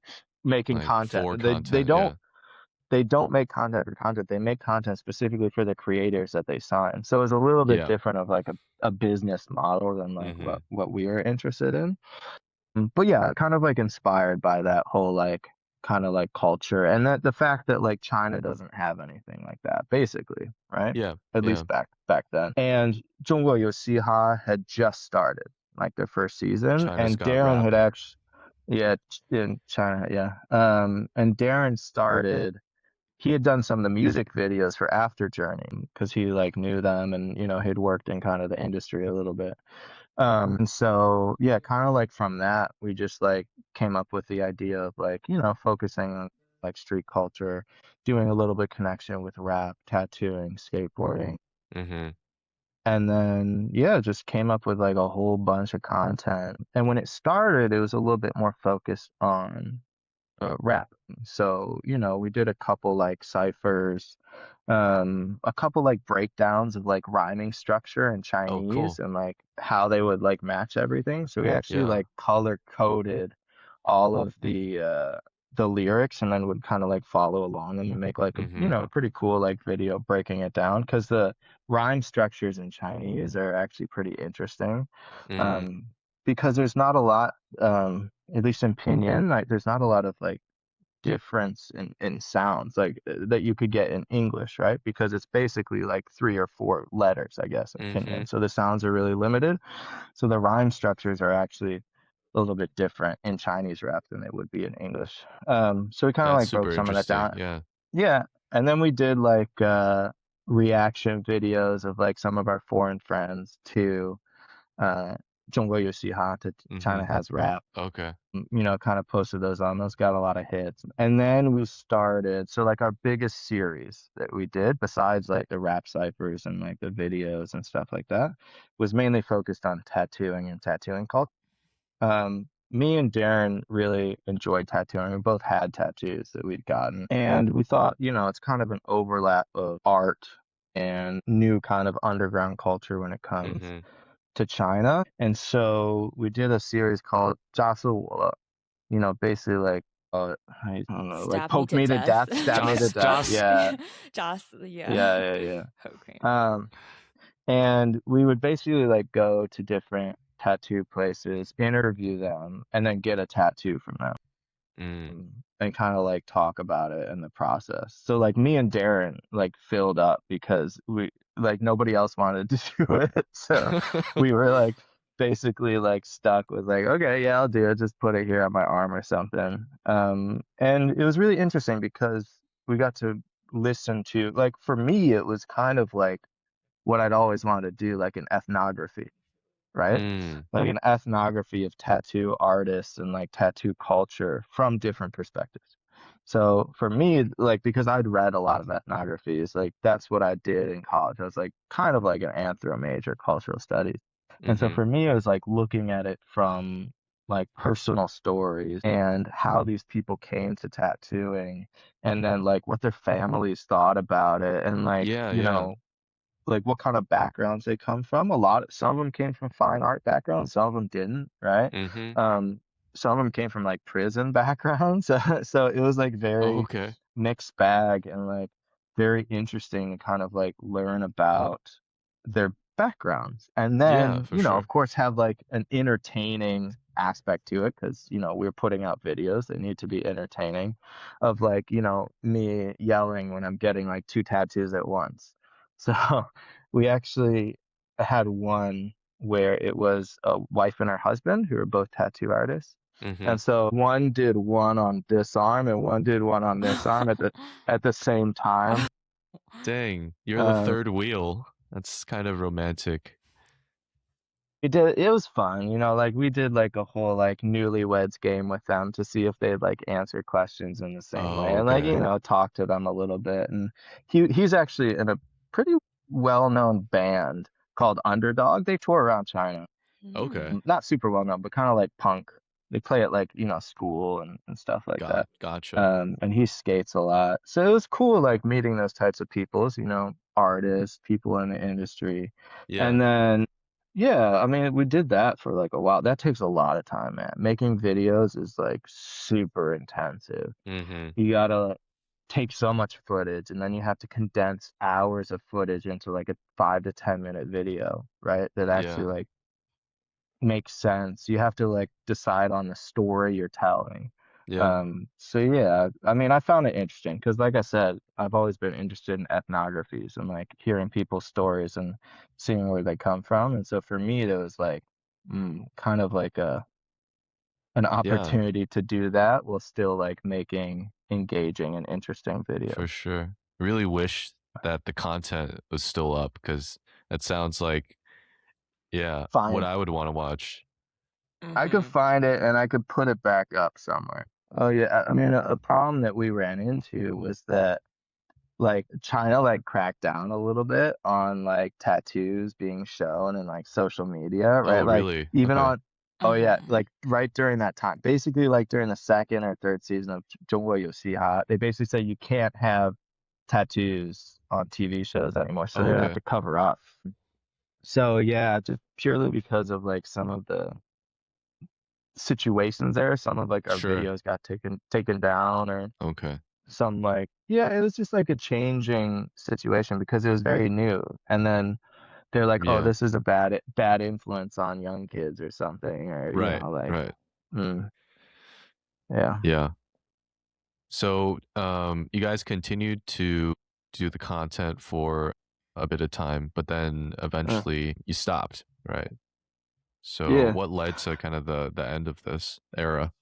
making like for content. They content. don't Yeah. they don't make content for content. They make content specifically for the creators that they sign. So it's a little bit Yeah. different of like a business model than like Mm-hmm. what we are interested in. But yeah, kind of like inspired by that whole like kind of like culture and that the fact that like China doesn't have anything like that, basically, right? Yeah. At Yeah. least back then. And 中国有嘻哈 had just started, like their first season, China's and got Darren rap. had actually, yeah, in China, yeah. And Darren started. He had done some of the music videos for After Journey because he like knew them and he'd worked in kind of the industry a little bit. And so yeah, kind of like from that, we just like came up with the idea of like, focusing on like street culture, doing a little bit connection with rap, tattooing, skateboarding. Mm-hmm. And then yeah, just came up with like a whole bunch of content. And when it started, it was a little bit more focused on rap. So, we did a couple like ciphers, a couple like breakdowns of like rhyming structure in Oh, Chinese cool. and like how they would like match everything. So we actually Yeah. like color coded all of the lyrics and then would kind of like follow along and make like Mm-hmm. a pretty cool like video breaking it down because the rhyme structures in Chinese are actually pretty interesting. Mm. Um, because there's not a lot, at least in Pinyin, like there's not a lot of like difference in sounds like that you could get in English, right? Because it's basically like 3 or 4 letters, I guess, in Mm-hmm. Pinyin. So the sounds are really limited. So the rhyme structures are actually a little bit different in Chinese rap than they would be in English. So we kind of That's like broke super some of that interesting. down. Yeah. Yeah. And then we did like reaction videos of like some of our foreign friends to uh 中国有嘻哈 to Mm-hmm. China Has Rap, Okay. kind of posted those on. Those got a lot of hits. And then we started, so like our biggest series that we did, besides like the rap ciphers and like the videos and stuff like that, was mainly focused on tattooing and tattooing culture. Me and Darren really enjoyed tattooing. We both had tattoos that we'd gotten. And we thought, it's kind of an overlap of art and new kind of underground culture when it comes Mm-hmm. to China. And so we did a series called 炸死我了, basically like I don't know, like Stab me poke to me to death. death, stab me to death. Joss. Yeah, Just, yeah. yeah. Okay. And we would basically like go to different tattoo places, interview them, and then get a tattoo from them Mm. and kind of like talk about it in the process. So like me and Darren like filled up because we like nobody else wanted to do it. So we were like basically like stuck with like, okay, yeah, I'll do it. Just put it here on my arm or something. And it was really interesting because we got to listen to like for me it was kind of like what I'd always wanted to do, like an ethnography, right? Mm. Like an ethnography of tattoo artists and like tattoo culture from different perspectives. So for me, like because I'd read a lot of ethnographies, like that's what I did in college. I was like kind of like an anthro major, cultural studies. And so Mm-hmm. for me, it was like looking at it from like personal stories and how these people came to tattooing and then like what their families thought about it and like, Yeah. Yeah. like what kind of backgrounds they come from. Some of them came from fine art backgrounds, some of them didn't, right? Mm-hmm. Um, some of them came from like prison backgrounds. So it was like Oh, very okay. mixed bag and like very interesting to kind of like learn about their backgrounds. And Yeah, then, for sure. of course, have like an entertaining aspect to it because, we're putting out videos. They need to be entertaining of like, me yelling when I'm getting like two tattoos at once. So we actually had one where it was a wife and her husband who are both tattoo artists. Mm-hmm. And so one did one on this arm and one did one on this arm at the same time. Dang, you're the Um, third wheel. That's kind of romantic. it was fun, like we did like a whole like newlyweds game with them to see if they'd like answer questions in the same way Oh, and like, okay. talk to them a little bit. And he's actually in a pretty well-known band called Underdog. They tour around China. Okay. Not super well known, but kind of like punk. They play at like, school and stuff like that. Gotcha. And he skates a lot. So it was cool like meeting those types of people, artists, people in the industry. Yeah. And then yeah, I mean we did that for like a while. That takes a lot of time, man. Making videos is like super intensive. Mm-hmm. You gotta take so much footage and then you have to condense hours of footage into like a 5 to 10 minute video, right? That actually Yeah. like makes sense. You have to like decide on the story you're telling. Yeah. So yeah, I mean, I found it interesting because, like I said, I've always been interested in ethnographies and like hearing people's stories and seeing where they come from. And so for me, it was like kind of like an Yeah, opportunity to do that while still like making engaging and interesting for videos. sure. Really wish that the content was still up because that sounds like, yeah, what Fine. I would want to watch. I could find it and I could put it back up somewhere. Oh yeah, I mean, a problem that we ran into was that like China like cracked down a little bit on like tattoos being shown in like social media, right? Oh, Like really? even Okay. on oh yeah, like right during that time, basically like during the second or third season of 中国有嘻哈, they basically say you can't have tattoos on TV shows anymore, so Oh, they have okay. to cover up. So yeah, just purely because of like some of the situations there, some of like our Sure. videos got taken down or Okay. some like yeah, it was just like a changing situation because it was very new. And then they're like, oh, Yeah. this is a bad influence on young kids or something, or Right. like Right. mm, yeah. Yeah. So, you guys continued to do the content for a bit of time, but then Uh, eventually you stopped, right? So, yeah. what led to kind of the end of this era?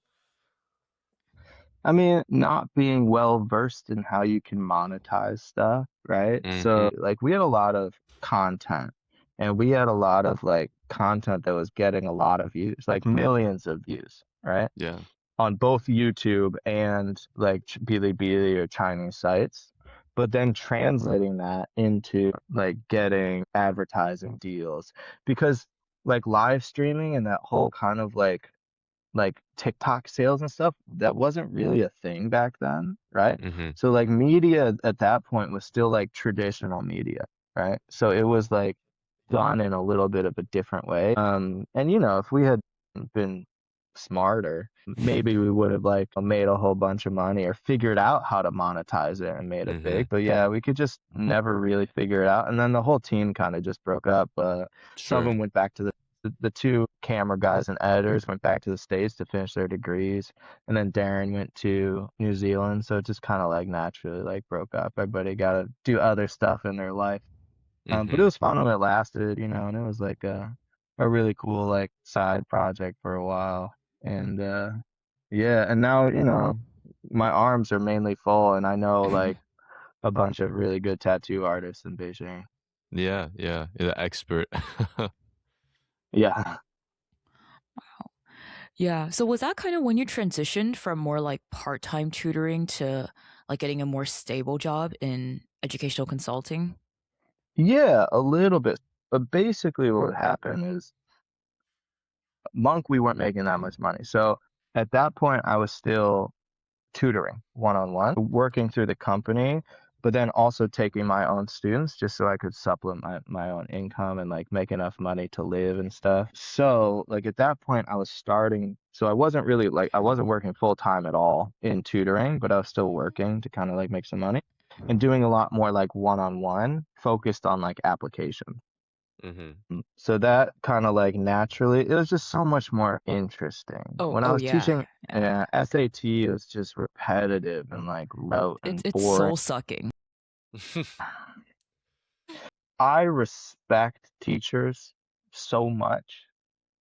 I mean, not being well versed in how you can monetize stuff, right? Mm-hmm. So like we had a lot of content and we had a lot of like content that was getting a lot of views, like millions of views, right? Yeah. On both YouTube and like Bilibili or Chinese sites, but then translating that into like getting advertising deals because like live streaming and that whole kind of like TikTok sales and stuff, that wasn't really a thing back then, right? Mm-hmm. So like media at that point was still like traditional media, right? So it was like done in a little bit of a different way. And if we had been smarter, maybe we would have like made a whole bunch of money or figured out how to monetize it and made it Mm-hmm. big. But yeah, we could just never really figure it out. And then the whole team kind of just broke up. Some of Sure. them went back to the two camera guys and editors went back to the States to finish their degrees. And then Darren went to New Zealand. So it just kind of like naturally like broke up. Everybody got to do other stuff in their life. But it Mm-hmm. was fun when it lasted, and it was like a really cool like side project for a while. And yeah, and now, my arms are mainly full and I know like a bunch of really good tattoo artists in Beijing. Yeah. Yeah. You're the expert. Yeah. Yeah. So was that kind of when you transitioned from more like part-time tutoring to like getting a more stable job in educational consulting? Yeah, a little bit. But basically what happened is Monk, we weren't making that much money. So at that point I was still tutoring one-on-one, working through the company, but then also taking my own students just so I could supplement my own income and like make enough money to live and stuff. So like at that point I was starting, so I wasn't really like, I wasn't working full time at all in tutoring, but I was still working to kind of like make some money and doing a lot more like one-on-one focused on like application. So that kind of like naturally, it was just so much more interesting. When I was teaching SAT, it was just repetitive and like rote and It's boring. soul sucking. I respect teachers so much,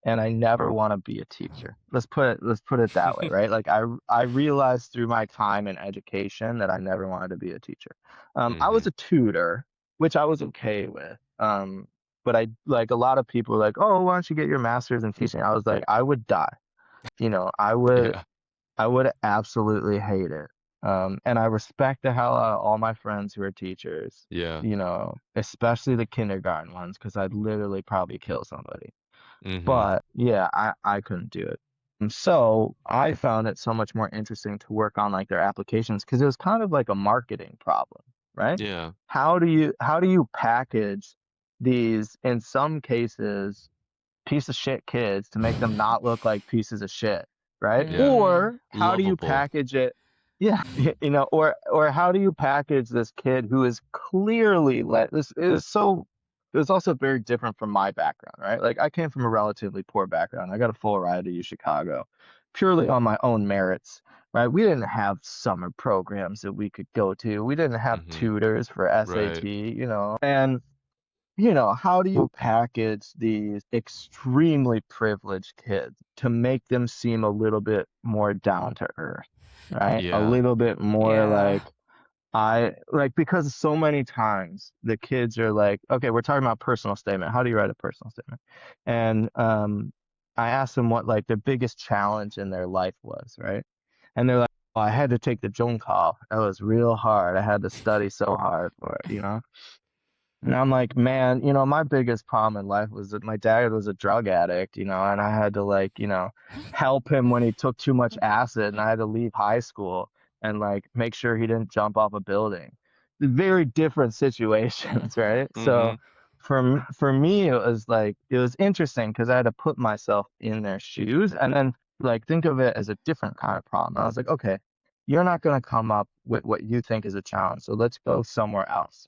and I never want to be a teacher. Let's put it that way, right? Like I realized through my time in education that I never wanted to be a teacher. I was a tutor, which I was okay with. But I like a lot of people were like, oh, why don't you get your master's in teaching? I was like, I would die. You know, I would absolutely hate it. And I respect the hell out of all my friends who are teachers. Yeah. You know, especially the kindergarten ones, because I'd literally probably kill somebody. But yeah, I couldn't do it. And so I found it so much more interesting to work on like their applications because it was kind of like a marketing problem, right? Yeah. How do you package these, in some cases, piece of shit kids to make them not look like pieces of shit, right? Yeah. Or how do you Lovable. package it? Yeah, you know, or how do you package this kid who is clearly this is so. It was also very different from my background, right? Like I came from a relatively poor background. I got a full ride to UChicago, purely on my own merits, right? We didn't have summer programs that we could go to. We didn't have tutors for SAT, you know, and you know, how do you package these extremely privileged kids to make them seem a little bit more down to earth, right? A little bit more like because so many times the kids are like, okay, we're talking about personal statement. How do you write a personal statement? And I asked them what like their biggest challenge in their life was, right? And they're like, oh, I had to take the Zhongkao. That was real hard. I had to study so hard for it, you know? And I'm like, man, you know, my biggest problem in life was that my dad was a drug addict, you know, and I had to like, you know, help him when he took too much acid and I had to leave high school and like make sure he didn't jump off a building. Very different situations, right? So for me, it was like, it was interesting because I had to put myself in their shoes and then like think of it as a different kind of problem. I was like, okay, you're not going to come up with what you think is a challenge. So let's go somewhere else.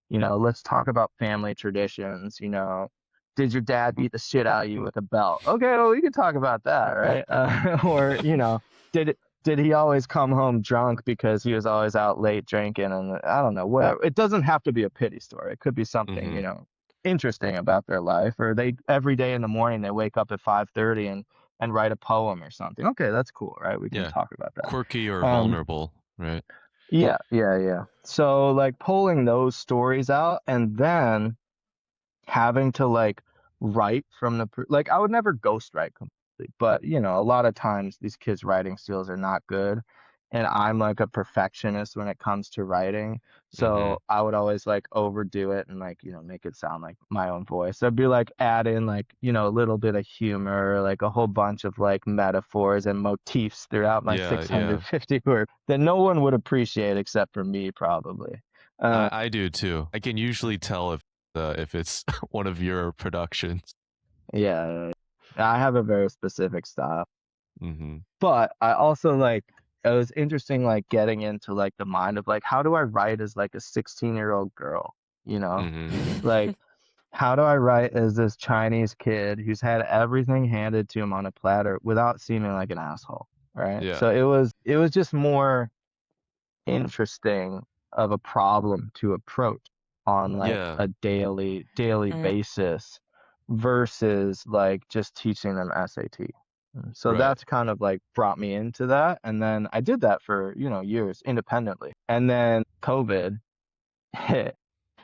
You know, let's talk about family traditions. You know, did your dad beat the shit out of you with a belt? Okay, well, we can talk about that, right? Or, you know, did he always come home drunk because he was always out late drinking? And I don't know, whatever. It doesn't have to be a pity story. It could be something, you know, interesting about their life. Or they every day in the morning they wake up at 5:30 and write a poem or something. Okay, that's cool, right? We can talk about that. Quirky or vulnerable, right? Yeah. So like pulling those stories out and then having to like write from like I would never ghostwrite completely, but you know, a lot of times these kids' writing skills are not good. And I'm like a perfectionist when it comes to writing. So I would always like overdo it and like, you know, make it sound like my own voice. I'd be like add in like, you know, a little bit of humor, like a whole bunch of like metaphors and motifs throughout my 650 words that no one would appreciate except for me probably. I do too. I can usually tell if it's one of your productions. Yeah, I have a very specific style. But I also like, it was interesting like getting into like the mind of like how do I write as like a 16-year-old girl, you know? Like how do I write as this Chinese kid who's had everything handed to him on a platter without seeming like an asshole, right? So it was just more interesting of a problem to approach on like a daily basis versus like just teaching them SAT. So that's kind of like brought me into that. And then I did that for, you know, years independently. And then COVID hit.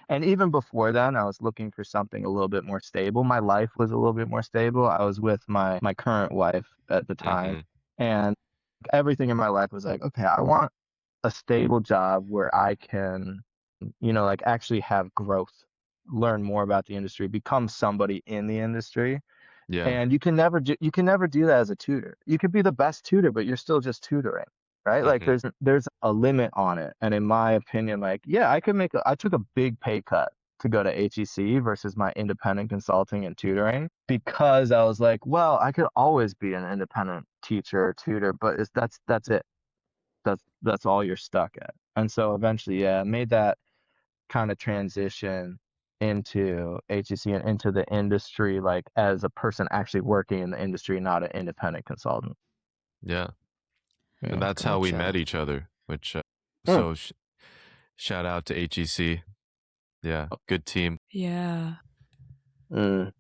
And even before then, I was looking for something a little bit more stable. My life was a little bit more stable. I was with my current wife at the time. And everything in my life was like, okay, I want a stable job where I can, you know, like actually have growth, learn more about the industry, become somebody in the industry. And you can never do that as a tutor. You could be the best tutor, but you're still just tutoring, right? Like Mm-hmm. there's a limit on it. And in my opinion, like, yeah, I took a big pay cut to go to HEC versus my independent consulting and tutoring because I was like, well, I could always be an independent teacher or tutor, but that's it. That's all you're stuck at. And so eventually, yeah, I made that kind of transition into HEC and into the industry, like as a person actually working in the industry, not an independent consultant. Yeah. And Yeah. that's how we met Gotcha. each other, which, Hmm. so shout out to HEC. Yeah. Good team. Yeah. Mm.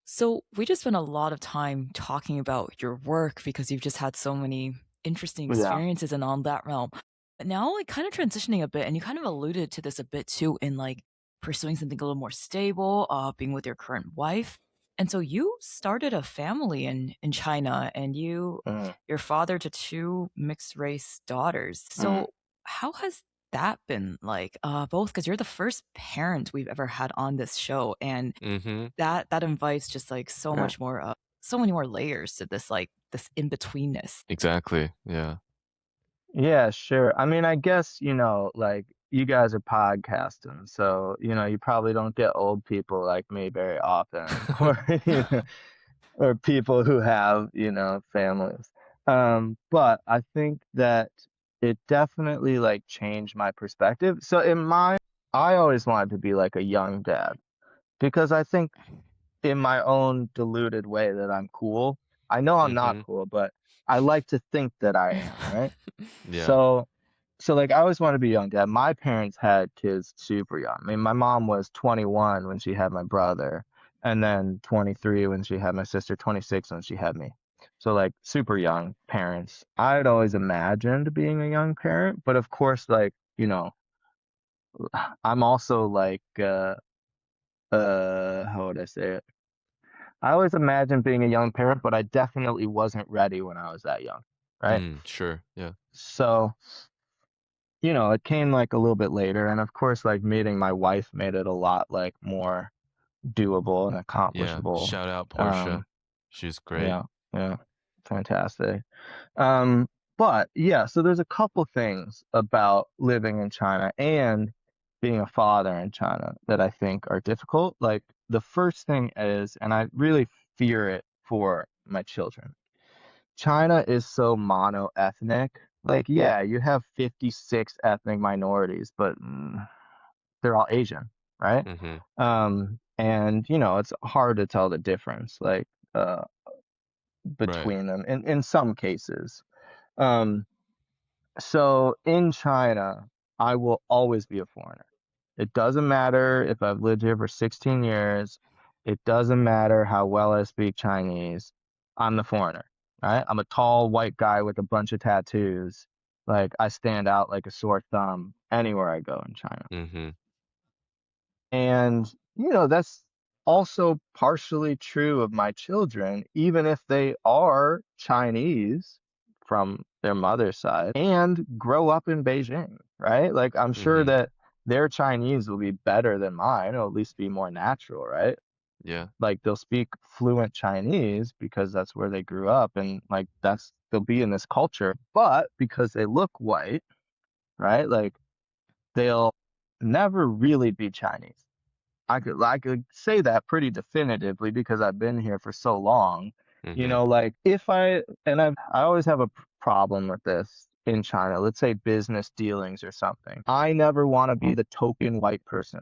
So we just spent a lot of time talking about your work because you've just had so many interesting Yeah. experiences and on that realm. But now, like, kind of transitioning a bit, and you kind of alluded to this a bit too in like pursuing something a little more stable, being with your current wife. And so you started a family in China, and Mm. your father to two mixed race daughters. Mm. So how has that been like? Both because you're the first parent we've ever had on this show, and Mm-hmm. that invites just like Right. so many more layers to this like this in-betweenness. Exactly. Yeah. Yeah, sure. I mean, I guess, like you guys are podcasting, so, you probably don't get old people like me very often or, or people who have, families. But I think that it definitely like changed my perspective. So I always wanted to be like a young dad because I think in my own deluded way that I'm cool. I know I'm not Mm-hmm. cool, but I like to think that I am, right? Yeah. So, so like I always want to be a young dad. My parents had kids super young. I mean, my mom was 21 when she had my brother, and then 23 when she had my sister, 26 when she had me. So like super young parents. I'd always imagined being a young parent, but of course, like, I'm also like how would I say it? I always imagined being a young parent, but I definitely wasn't ready when I was that young, right? Sure. Yeah. So, it came like a little bit later, and of course, like meeting my wife made it a lot like more doable and Yeah. accomplishable. Shout out Portia. Um, She's great. yeah, yeah, fantastic. Um, but yeah, so there's a couple things about living in China and being a father in China that I think are difficult. Like the first thing is, and I really fear it for my children. China is so mono-ethnic. Like, yeah, you have 56 ethnic minorities, but they're all Asian, right? Mm-hmm. And it's hard to tell the difference, like, Right. between them in some cases. Um, so in China, I will always be a foreigner. It doesn't matter if I've lived here for 16 years. It doesn't matter how well I speak Chinese. I'm the foreigner, right? I'm a tall white guy with a bunch of tattoos. Like I stand out like a sore thumb anywhere I go in China. Mm-hmm. And, that's also partially true of my children, even if they are Chinese from their mother's side and grow up in Beijing, right? Like, I'm sure Mm-hmm. that their Chinese will be better than mine, or at least be more natural, right? Yeah. Like, they'll speak fluent Chinese because that's where they grew up, and like, they'll be in this culture. But because they look white, right? Like, they'll never really be Chinese. I could say that pretty definitively because I've been here for so long. Mm-hmm. Like if I always have a problem with this in China, let's say business dealings or something. I never want to be the token white person,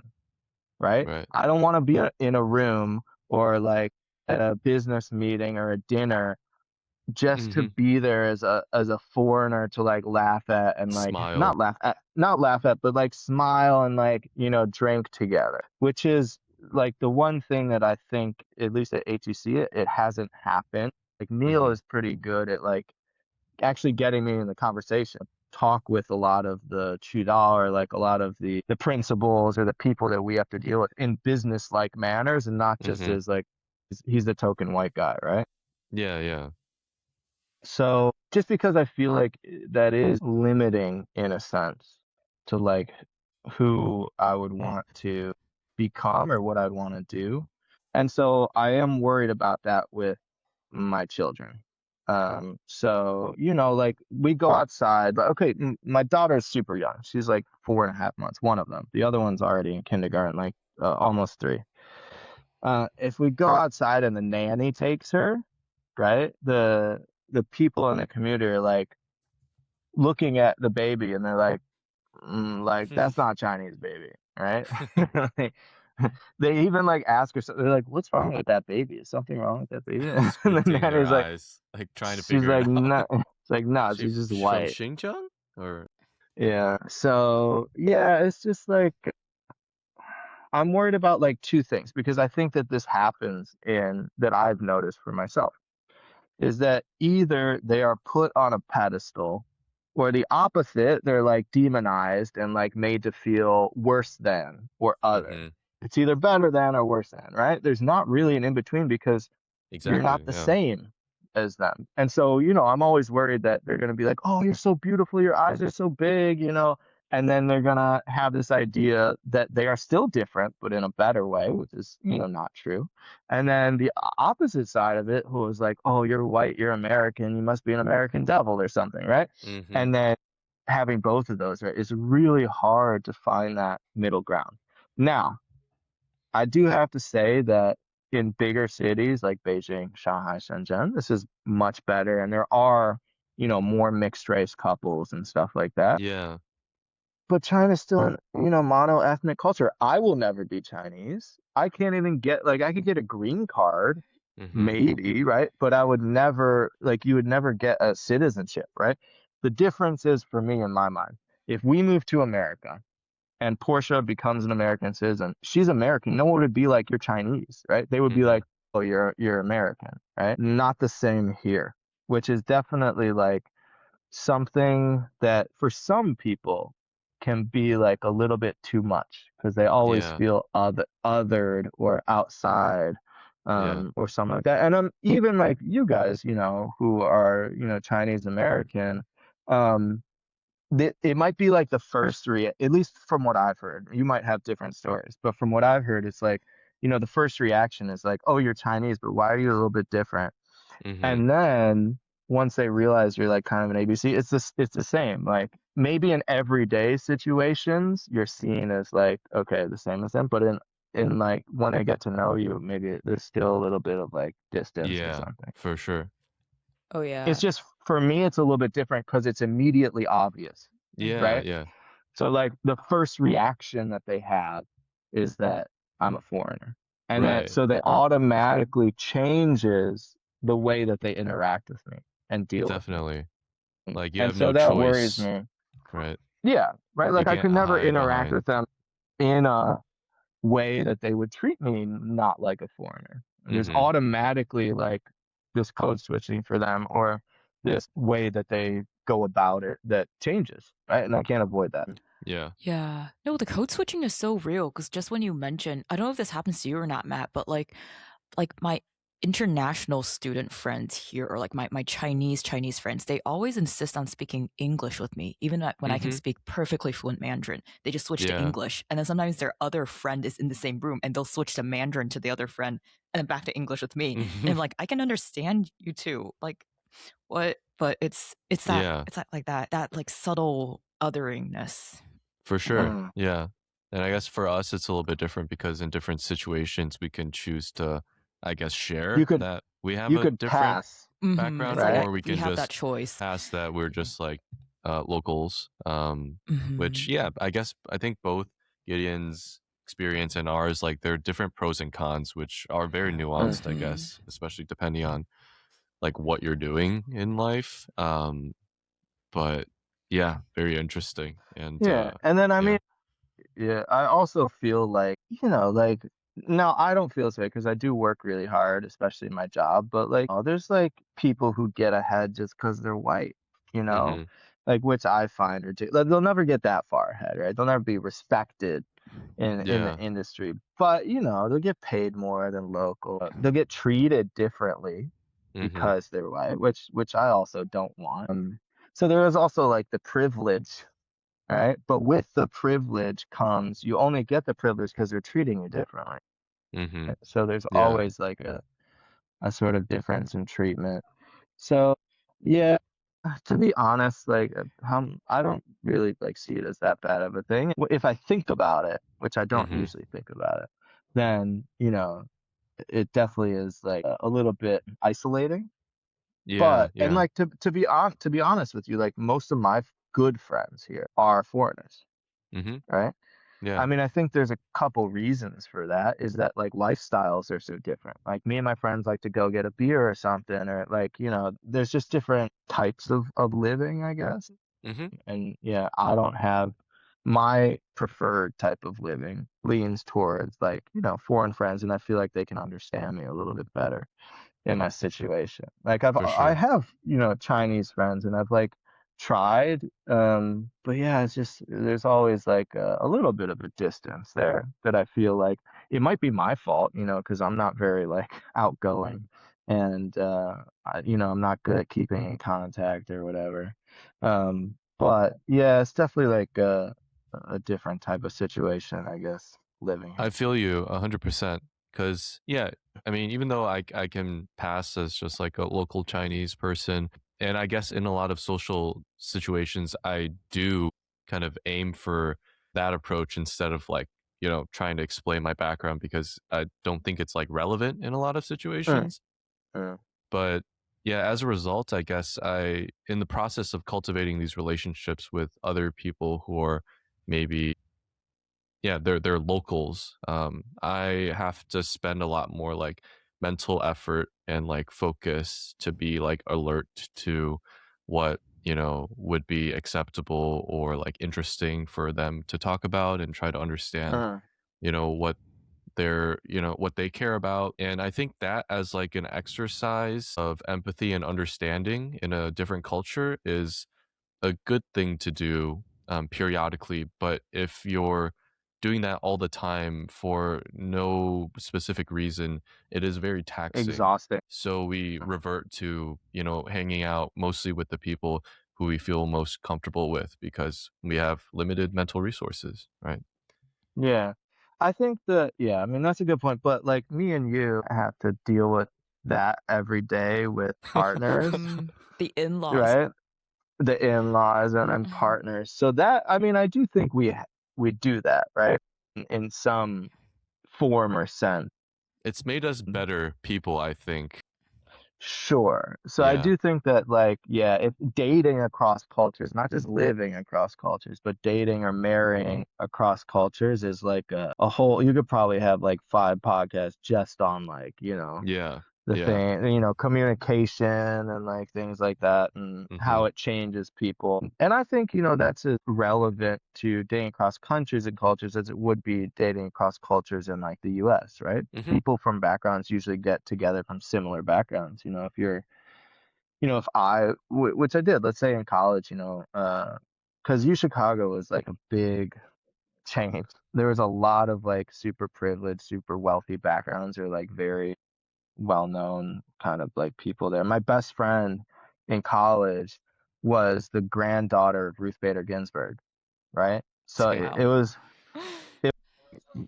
right? Right. I don't want to be in a room or like at a business meeting or a dinner just to Mm-hmm. be there as a foreigner to like laugh at and like Smile. not laugh at but like smile and like drink together, which is like the one thing that I think at least at HEC it hasn't happened. Like Neil Mm-hmm. is pretty good at like actually getting me in the conversation, talk with a lot of the Chudao or like a lot of the principals or the people that we have to deal with in business like manners and not just Mm-hmm. as like he's the token white guy, right? Yeah. Yeah. So just because I feel like that is limiting in a sense to like who I would want to become or what I'd want to do. And so I am worried about that with my children. So, like we go outside, but okay, my daughter's super young. She's like 4.5 months, one of them. The other one's already in kindergarten, like almost 3. If we go outside and the nanny takes her, right? The people in the community are like looking at the baby and they're like that's not Chinese baby, right? Like, they even like ask her, they're like, "What's wrong with that baby? Is something wrong with that baby?" And the Squinting their nanny's like, eyes, like trying to she's figure it like, out. "No," it's like, "No, She she's just from white." Xinjiang or Yeah. So yeah, it's just like I'm worried about like 2 things because I think that this happens and that I've noticed for myself is that either they are put on a pedestal or the opposite, they're like demonized and like made to feel worse than or other. hmm It's either better than or worse than, right? There's not really an in between because you're exactly. not the Yeah. same as them. And so, I'm always worried that they're going to be like, "Oh, you're so beautiful, your eyes are so big," and then they're going to have this idea that they are still different, but in a better way, which is, not true. And then the opposite side of it, who is like, "Oh, you're white, you're American, you must be an American devil or something," right? hmm And then having both of those, right, is really hard to find that middle ground. Now, I do have to say that in bigger cities like Beijing, Shanghai, Shenzhen, this is much better. And there are, more mixed race couples and stuff like that. Yeah. But China's still an, mono-ethnic culture. I will never be Chinese. I can't even get, like, I could get a green card, hmm maybe, right? But I would never, like, you would never get a citizenship, right? The difference is for me in my mind, if we move to America, and Portia becomes an American citizen, she's American. No one would be like, "You're Chinese," right? They would be hmm like, "Oh, you're American," right? Not the same here, which is definitely like something that for some people can be like a little bit too much because they always Yeah. feel othered or outside, Yeah. or something like that. And even like you guys, who are, Chinese American, um, it might be like the first 3, at least from what I've heard. You might have different stories, but from what I've heard, it's like, the first reaction is like, "Oh, you're Chinese, but why are you a little bit different?" hmm And then once they realize you're like kind of an ABC, it's the same. Like maybe in everyday situations, you're seen as like, okay, the same as them, but in like when they get to know you, maybe there's still a little bit of like distance or Yeah, something. for sure. Oh It's yeah. just for me, it's a little bit different because it's immediately obvious, Yeah. right? Yeah. So like the first reaction that they have is that I'm a foreigner. And then Right. so they automatically changes the way that they interact with me and deal with me. Definitely. Like you And have so no that worries choice, me. right? Yeah, right. You Like I can't could never hide interact behind. with them in a way that they would treat me not like a foreigner. There's hmm automatically like this code switching for them or this way that they go about it that changes, right? And I can't avoid that. Yeah. Yeah. No, the code switching is so real because just when you mention, I don't know if this happens to you or not, Matt, but like my international student friends here or like my Chinese friends, they always insist on speaking English with me, even when I can hmm speak perfectly fluent Mandarin. They just switch to Yeah. English. And then sometimes their other friend is in the same room and they'll switch to Mandarin to the other friend and then back to English with me. And I'm like, I can understand you too. Like what? But Yeah, it's like that like subtle otheringness. for sure. Mm. Yeah. And I guess for us, it's a little bit different because in different situations, we can choose to, I guess, You share could that we have you a could different pass, It's background, like right? or we we can have that just choice. pass that we're just like locals. Which, Hmm. yeah, I think both Gideon's experience and ours, like, there are different pros and cons, which are very nuanced, I Hmm. guess, especially depending on like what you're doing in life. But yeah, very interesting. And Yeah. And then I yeah. mean, yeah, I also feel like, like now I don't feel this way because I do work really hard, especially in my job, but like, there's like people who get ahead just because they're white, you know, hmm like which I find ridiculous. They'll never get that far ahead, right? They'll never be respected in the Yeah. industry, but they'll get paid more than local. They'll get treated differently hmm because they're white, which I also don't want. So there is also like the privilege, right? But with the privilege comes you only get the privilege because they're treating you differently. hmm So there's Yeah. always like a sort of difference in treatment. So yeah, to be honest, like I don't really like see it as that bad of a thing. If I think about it, which I don't Mm-hmm. usually think about it, then it definitely is like a little bit isolating. Yeah, But and yeah. like to be honest with you, like most of my good friends here are foreigners, Mm-hmm. right? Yeah. I mean, I think there's a couple reasons for that. Is that like lifestyles are so different. Like me and my friends like to go get a beer or something, or like, there's just different types of living, I guess. Mm-hmm. And yeah, I don't have my preferred type of living leans towards like, foreign friends, and I feel like they can understand me a little bit better in my situation. Like For I sure. have, Chinese friends, and I've like tried, but yeah, it's just there's always like a little bit of a distance there that I feel like it might be my fault, because I'm not very like outgoing, and I'm not good at keeping in contact or whatever. But yeah, it's definitely like a different type of situation, I guess, living I here. feel you 100%. Because, yeah, I mean, even though I can pass as just like a local Chinese person, and I guess in a lot of social situations, I do kind of aim for that approach instead of like, trying to explain my background because I don't think it's like relevant in a lot of Mm, situations. mm, But yeah, as a result, I guess in the process of cultivating these relationships with other people who are maybe, yeah, they're locals. I have to spend a lot more like mental effort and like focus to be like alert to what would be acceptable or like interesting for them to talk about and try to understand mm, what what they care about. And I think that as like an exercise of empathy and understanding in a different culture is a good thing to do periodically. But if you're doing that all the time for no specific reason, it is very taxing. exhausting. So we revert to, hanging out mostly with the people who we feel most comfortable with because we have limited mental resources, right? Yeah. I think that, yeah, I mean, that's a good point. But like me and you have to deal with that every day with partners, The in-laws. right? The in-laws and partners. So that, I mean, I do think we do that, right? In some form or sense. It's made us better people, I think. Sure. So I Yeah. do think that like, yeah, if dating across cultures, not just living across cultures, but dating or marrying across cultures is like a whole, you could probably have like 5 podcasts just on like, Yeah. the Yeah. thing, communication and like things like that and Mhm. how it changes people. And I think, that's as relevant to dating across countries and cultures as it would be dating across cultures in like the US, right? Mhm. People from backgrounds usually get together from similar backgrounds. If you're, if which I did, let's say in college, because UChicago was like a big change. There was a lot of like super privileged, super wealthy backgrounds or like very well-known kind of like people there. My best friend in college was the granddaughter of Ruth Bader Ginsburg, right? So it Wow. was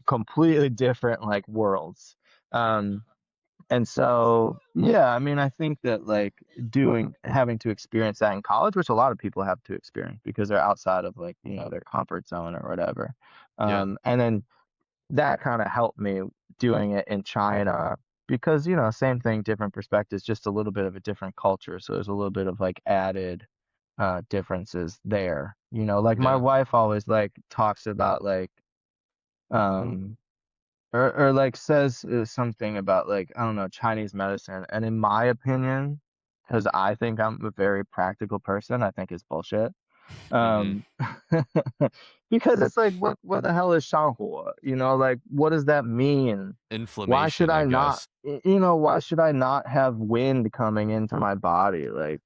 completely different like worlds. Um, and so, yeah, I mean, I think that like having to experience that in college, which a lot of people have to experience because they're outside of like, their comfort zone or whatever. Yeah. And then that kind of helped me doing it in China because, same thing, different perspectives, just a little bit of a different culture. So there's a little bit of like added differences there. Like my Yeah. wife always like talks about like um or like says something about like I don't know Chinese medicine, and in my opinion, because I think I'm a very practical person, I think it's bullshit. Mhm. Um, because it's like, what the hell is 上火? Like, what does that mean? Why should Inflammation, I I not, guess. why should I not have wind coming into my body? Like,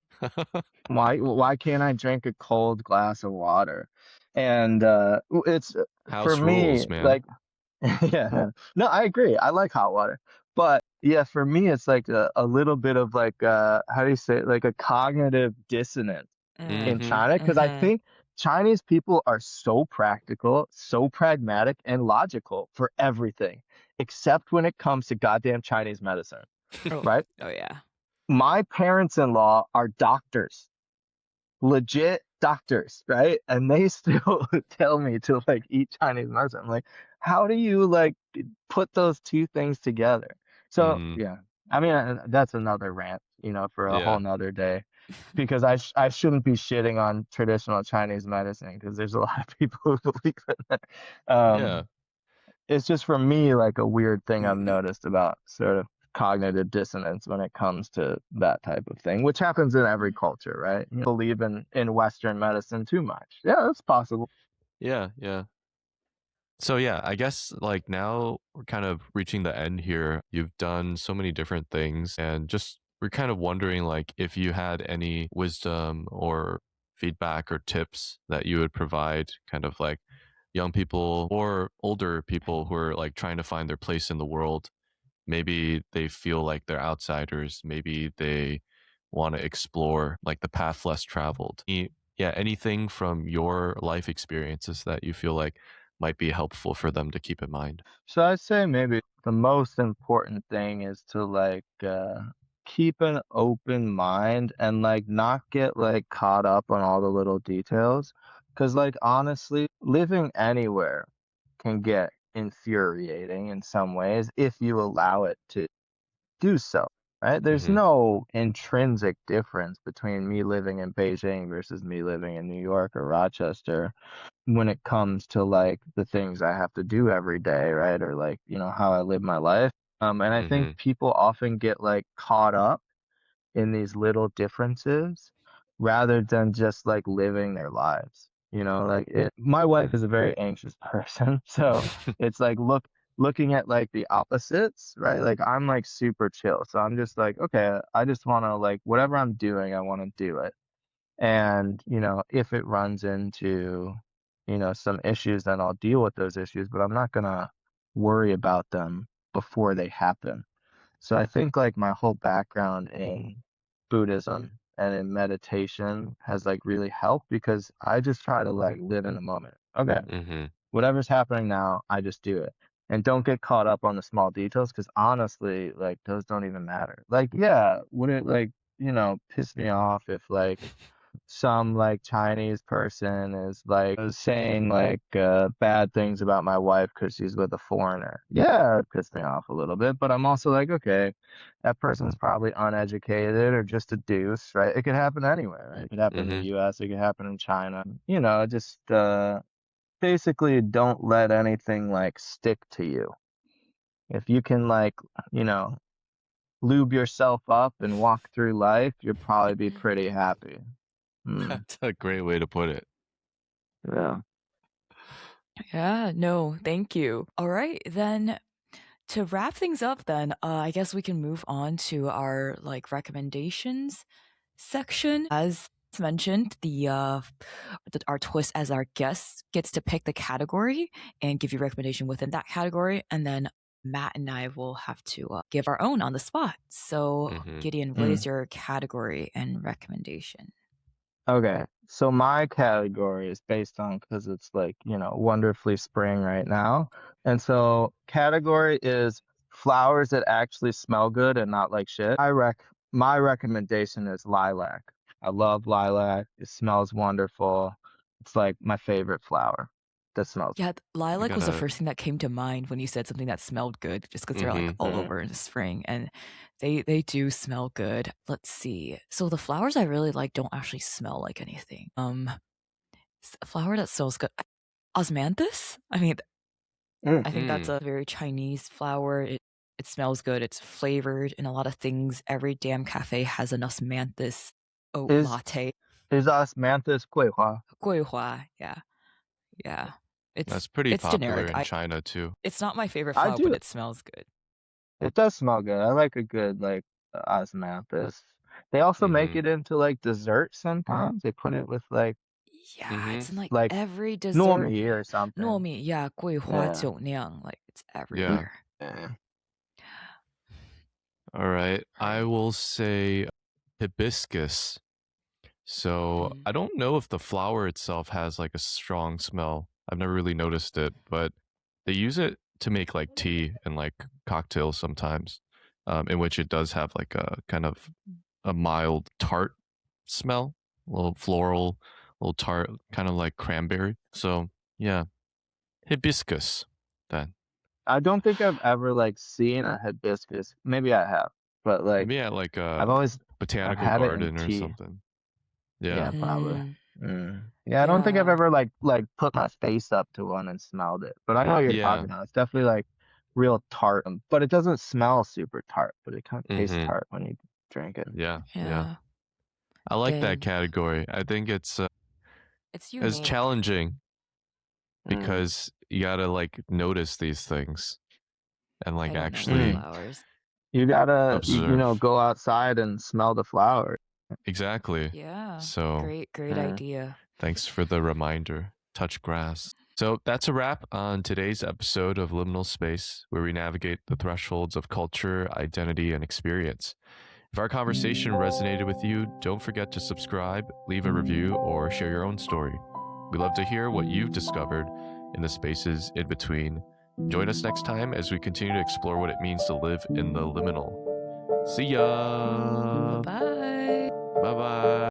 why can't I drink a cold glass of water? And it's for House me, rules, man. like, yeah, no, I agree. I like hot water. But yeah, for me, it's like a little bit of like, how do you say it? Like a cognitive dissonance in Mhm. China because I think Chinese people are so practical, so pragmatic, and logical for everything, except when it comes to goddamn Chinese medicine, Oh, right? oh yeah. my parents-in-law are doctors, legit doctors, right? And they still tell me to like eat Chinese medicine. I'm like, how do you like put those two things together? So Mm-hmm. yeah, I mean that's another rant, for a whole Yeah. nother day, because I shouldn't be shitting on traditional Chinese medicine because there's a lot of people who believe in it. Yeah. It's just for me like a weird thing I've noticed about sort of cognitive dissonance when it comes to that type of thing, which happens in every culture, right? You believe in Western medicine too much. Yeah, that's possible. Yeah. Yeah. So yeah, I guess like now we're kind of reaching the end here. You've done so many different things and just we're kind of wondering like if you had any wisdom or feedback or tips that you would provide kind of like young people or older people who are like trying to find their place in the world. Maybe they feel like they're outsiders. Maybe they want to explore like the path less traveled. Yeah, anything from your life experiences that you feel like might be helpful for them to keep in mind. So I'd say maybe the most important thing is to like keep an open mind and like not get like caught up on all the little details. Because like honestly, living anywhere can get infuriating in some ways if you allow it to do so, right? There's Mm-hmm. no intrinsic difference between me living in Beijing versus me living in New York or Rochester when it comes to like the things I have to do every day, right? Or like, how I live my life. And I think Mm-hmm. people often get like caught up in these little differences rather than just like living their lives. My wife is a very anxious person, so it's like looking at like the opposites, right? Like I'm like super chill, so I'm just like, okay, I just want to like whatever I'm doing, I want to do it. And, if it runs into, some issues, then I'll deal with those issues, but I'm not gonna worry about them before they happen. So I think like my whole background in Buddhism and in meditation has like really helped because I just try to like live in the moment. Okay, Mm-hmm. whatever's happening now, I just do it. And don't get caught up on the small details because honestly, like those don't even matter. Like, yeah, would it like, piss me off if like some like Chinese person is like saying like bad things about my wife because she's with a foreigner. Yeah, it pissed me off a little bit, but I'm also like, okay, that person's probably uneducated or just a deuce, right? It could happen anywhere, right? It could happen in Mm-hmm. the US, it could happen in China. Just basically don't let anything like stick to you. If you can like, you know, lube yourself up and walk through life, you'll probably be pretty happy. Mm, That's a great way to put it. yeah. Yeah, no, thank you. All right, then to wrap things up, then I guess we can move on to our like recommendations section. As mentioned, our twist as our guest gets to pick the category and give you recommendation within that category, and then Matt and I will have to give our own on the spot. So, Mm-hmm. Gideon, what is your category and recommendation? Okay, so my category is based on because it's like, wonderfully spring right now. And so category is flowers that actually smell good and not like shit. My recommendation is lilac. I love lilac. It smells wonderful. It's like my favorite flower that smells. Yeah, I lilac was the gotta. first thing that came to mind when you said something that smelled good, just because they're like Mm-hmm. all Mm. over in the spring, and they do smell good. Let's see. So the flowers I really like don't actually smell like anything. A flower that smells good, osmanthus. I mean, I think that's Mm. a very Chinese flower. It smells good. It's flavored in a lot of things. Every damn cafe has an osmanthus Is latte. is osmanthus 桂花? Guihua, yeah, yeah. That's pretty It's popular generic. in China too. It's not my favorite I flower, but do. it smells good. It does smell good. I like a good like osmanthus. They also make Mm-hmm. it into like dessert sometimes. They put it with like Yeah, Mm-hmm. it's in like like every dessert. normie or something. 糯米, yeah, 桂花 Yeah. 酒酿, like it's Yeah. everywhere. Yeah. All right. I Right. will say hibiscus. So I don't know if the flower itself has like a strong smell. I've never really noticed it, but they use it to make like tea and like cocktails sometimes. in which it does have like a kind of a mild tart smell, a little floral, a little tart, kind of like cranberry. So yeah, hibiscus then. I don't think I've ever like seen a hibiscus. Maybe I have, but like Maybe at like I've a always botanical had it in garden or tea. something. Yeah, Yeah. probably. Yeah, I don't think I've Yeah. ever like put my face up to one and smelled it, but I know what you're Yeah. talking about. It's definitely like real tart, but it doesn't smell super tart, but it kind of tastes Mm-hmm. tart when you drink it. Yeah. Yeah. I like that Dang. category. I think it's It's unique. challenging Mm. because you gotta like notice these things and I like don't know actually the flowers. You gotta, you know, observe. go outside and smell the flower. Exactly. Yeah. So Great Mm. idea. thanks for the reminder. Touch grass. So that's a wrap on today's episode of Liminal Space, where we navigate the thresholds of culture, identity, and experience. If our conversation resonated with you, don't forget to subscribe, leave a review, or share your own story. We'd love to hear what you've discovered in the spaces in between. Join us next time as we continue to explore what it means to live in the liminal. See ya! Bye. Bye-bye!